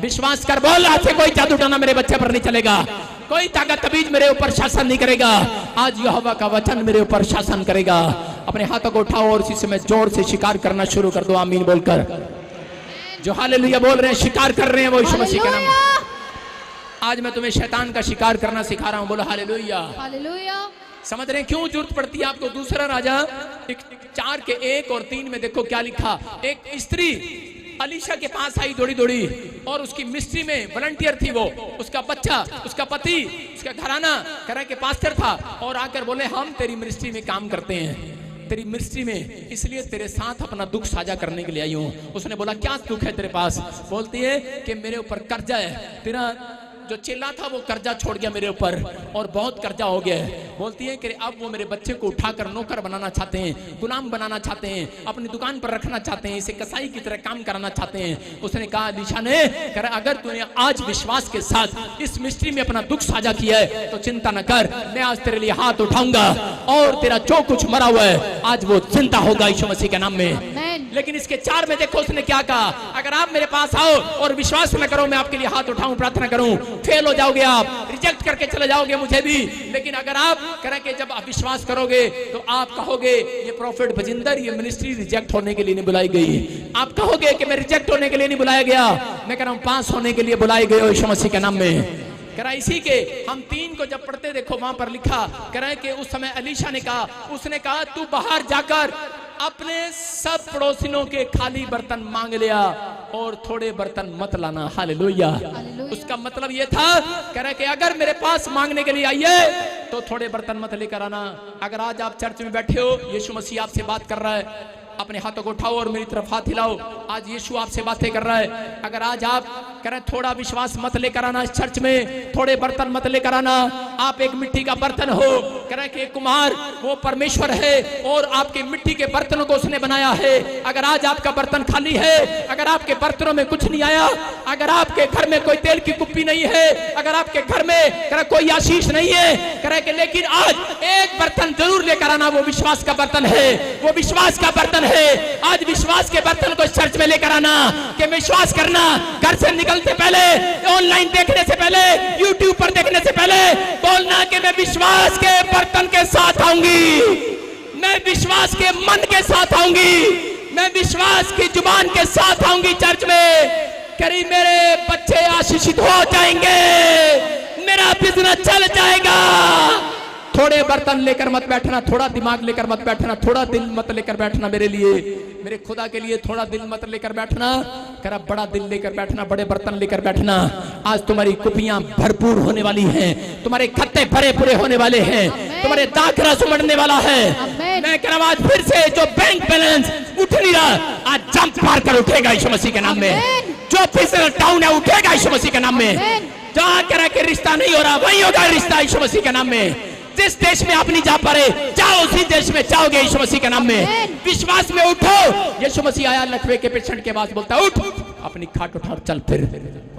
Speaker 1: विश्वास कर, बोल आज से कोई जादू टोना मेरे बच्चे पर नहीं चलेगा, कोई ताकत तबीज मेरे ऊपर शासन नहीं करेगा, आज यहोवा का वचन मेरे ऊपर शासन करेगा। अपने हाथों को उठाओ और इसी समय जोर से शिकार करना शुरू कर दो, आमीन बोलकर। जो हालेलुया बोल रहे हैं, शिकार कर रहे हैं, वो यीशु मसीह के नाम में। आज मैं तुम्हें शैतान का शिकार करना सिखा रहा हूं, बोलो हालेलुया।
Speaker 2: हालेलुया।
Speaker 1: समझ रहे हैं क्यों जरूरत पड़ती है आपको। दूसरा राजा 4 के 1 और 3 में देखो क्या लिखा। एक स्त्री अलीशा के पास आई दौड़ी दौड़ी, और उसकी मिस्ट्री में वॉलंटियर थी वो, उसका बच्चा, उसका पति, उसका घराना तरह के पास्टर था, और आकर बोले हम तेरी मिनिस्ट्री में काम करते हैं, तेरी मिनिस्ट्री में, इसलिए तेरे साथ अपना दुख साझा करने के लिए आई हूँ। उसने बोला क्या दुख है तेरे पास। बोलती है कि मेरे ऊपर कर्जा है, तेरा जो चेला था वो कर्जा छोड़ गया मेरे ऊपर और बहुत कर्जा हो गया है। बोलती है कि अब वो मेरे बच्चे को उठाकर नौकर बनाना चाहते हैं, गुलाम बनाना चाहते हैं, अपनी दुकान पर रखना चाहते हैं, इसे कसाई की तरह काम कराना चाहते हैं। उसने कहा अलीशा ने, अगर तूने आज विश्वास के साथ इस मिस्ट्री में अपना दुख साझा किया है तो चिंता न कर, मैं आज तेरे लिए हाथ उठाऊंगा और तेरा जो कुछ मरा हुआ है आज वो जिंदा होगा यीशु मसीह के नाम में। लेकिन इसके 4 में देखो उसने क्या कहा, अगर आप मेरे पास आओ और विश्वास न करो मैं आपके लिए हाथ उठाऊं, प्रार्थना करूं, फेल हो जाओगे, आप रिजेक्ट करके चले जाओगे मुझे भी। लेकिन अगर आप करें कि जब आप विश्वास करोगे तो आप कहोगे ये प्रॉफिट भजिंदर, ये मिनिस्ट्री रिजेक्ट होने के लिए नहीं बुलाई गई। आप कहोगे कि मैं रिजेक्ट होने के लिए नहीं बुलाया गया, मैं कह रहा हूं पास होने के लिए बुलाए गए यीशु मसीह के नाम में। करा इसी के हम 3 को जब पढ़ते देखो वहां पर लिखा करा कि उस समय अलीशा ने कहा, उसने कहा तू बाहर जाकर अपने सब पड़ोसियों के खाली बर्तन मांग लिया और थोड़े बर्तन मत लाना। हालेलुया। उसका मतलब ये था कह रहा कि अगर मेरे पास मांगने के लिए आइए तो थोड़े बर्तन मत लेकर आना। अगर आज आप चर्च में बैठे हो, यीशु मसीह आपसे बात कर रहा है, अपने हाथों को उठाओ और मेरी तरफ हाथ हिलाओ, आज यीशु आपसे बातें कर रहा है। अगर आज आप कह रहे थोड़ा विश्वास मत लेकर आना इस चर्च में, थोड़े बर्तन मत लेकर आना, आप एक मिट्टी का बर्तन हो, कह रहे कि कुम्हार वो परमेश्वर है और आपके मिट्टी के बर्तनों को उसने बनाया है। अगर आज आपका बर्तन खाली है, अगर आपके बर्तनों में कुछ नहीं आया, अगर आपके घर में कोई तेल की कुप्पी नहीं है, अगर आपके घर में कह कोई आशीष नहीं है, कह रहे कि लेकिन आज एक बर्तन जरूर लेकर आना, वो विश्वास का बर्तन है, वो विश्वास का बर्तन है। आज विश्वास के बर्तन को इस चर्च में लेकर आना कि विश्वास करना, घर से निकलते पहले, ऑनलाइन देखने से पहले, यूट्यूब पर देखने से पहले बोलना कि मैं विश्वास के बर्तन के साथ आऊंगी, मैं विश्वास के मन के साथ आऊंगी, मैं विश्वास की जुबान के साथ आऊंगी चर्च में। करीब मेरे बच्चे आशीषित हो जाएंगे, मेरा बिजनेस चल जाएगा। थोड़े बर्तन लेकर मत बैठना, थोड़ा दिमाग लेकर मत बैठना, थोड़ा दिल मत लेकर बैठना मेरे लिए, मेरे खुदा के लिए थोड़ा दिल मत लेकर बैठना, करा बड़ा दिल लेकर बैठना, बड़े बर्तन लेकर बैठना। आज तुम्हारी कुपियां भरपूर होने वाली हैं, तुम्हारे खत्ते भरे पूरे होने वाले हैं, तुम्हारे दाखरा सुमड़ने वाला है। मैं कह रहा हूं आज फिर से जो बैंक बैलेंस उठ नहीं रहा, आज जंप मार कर उठेगा यीशु मसीह के नाम में। जो फिसल टाउन है उठेगा यीशु मसीह के नाम में। जहां कह रहा कि रिश्ता नहीं हो रहा वही होगा रिश्ता यीशु मसीह के नाम में। जिस देश में आप नहीं जा पा रहे, जाओ उसी देश में जाओगे यीशु मसीह के नाम में। विश्वास में उठो। यीशु मसीह आया लकवे के पेशेंट के पास, बोलता उठ, अपनी खाट उठा और चल फिर।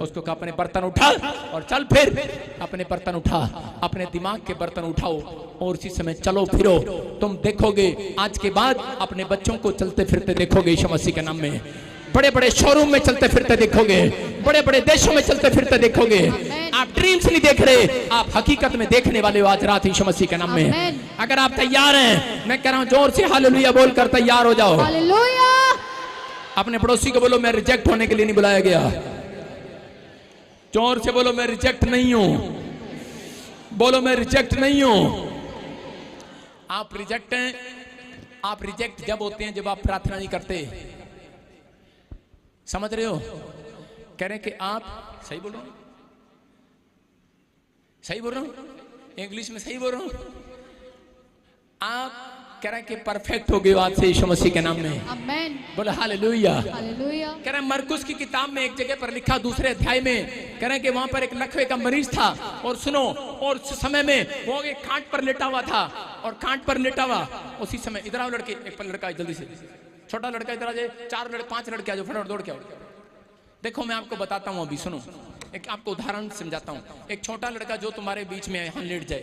Speaker 1: उसको कहा अपने बर्तन उठा और चल फिर। अपने बर्तन उठा, अपने दिमाग के बर्तन उठाओ और इसी समय चलो फिरो। तुम देखोगे आज के बाद अपने बच्चों को चलते फिरते देखोगे यीशु मसीह के नाम में। बड़े बड़े शोरूम में चलते फिरते देखोगे, बड़े बड़े देशों में चलते फिरते देखोगे। आप ड्रीम्स नहीं देख रहे, आप हकीकत में देखने वाले हो आज रात यीशु मसीह के नाम में। अगर आप तैयार हैं, मैं कह रहा हूं जोर से हालेलुया बोलकर तैयार हो जाओ।
Speaker 2: हालेलुया।
Speaker 1: अपने पड़ोसी को बोलो मैं रिजेक्ट होने के लिए नहीं बुलाया गया। जोर से बोलो मैं रिजेक्ट नहीं हूं, बोलो मैं रिजेक्ट नहीं हूं। आप रिजेक्ट हैं, आप रिजेक्ट जब होते हैं जब आप प्रार्थना नहीं करते। समझ रहे हो? कह रहे हैं कि आप सही बोल रहा हूं, सही बोल रहा हूं, इंग्लिश में सही बोल रहा हूं। आप कह रहे हैं कि परफेक्ट हो गए आज से यीशु मसीह के नाम में।
Speaker 2: आमेन।
Speaker 1: बोलो हालेलुया।
Speaker 2: हालेलुया।
Speaker 1: कह रहे हैं मरकुस की किताब में एक जगह पर लिखा दूसरे अध्याय में, कह रहे हैं कि वहां पर एक लकवे का मरीज था और सुनो, और उस समय में वो एक खाट पर लेटा हुआ था और खाट पर लेटा हुआ उसी समय इधर आओ लड़के, एक पर लड़का जल्दी से, छोटा लड़का इधर आ जाए, 5 लड़के आ जाओ फटाफट दौड़ के आओ। देखो मैं आपको बताता हूं, अभी सुनो, एक आपको उदाहरण समझाता हूं। एक छोटा लड़का जो तुम्हारे बीच में यहां लेट जाए,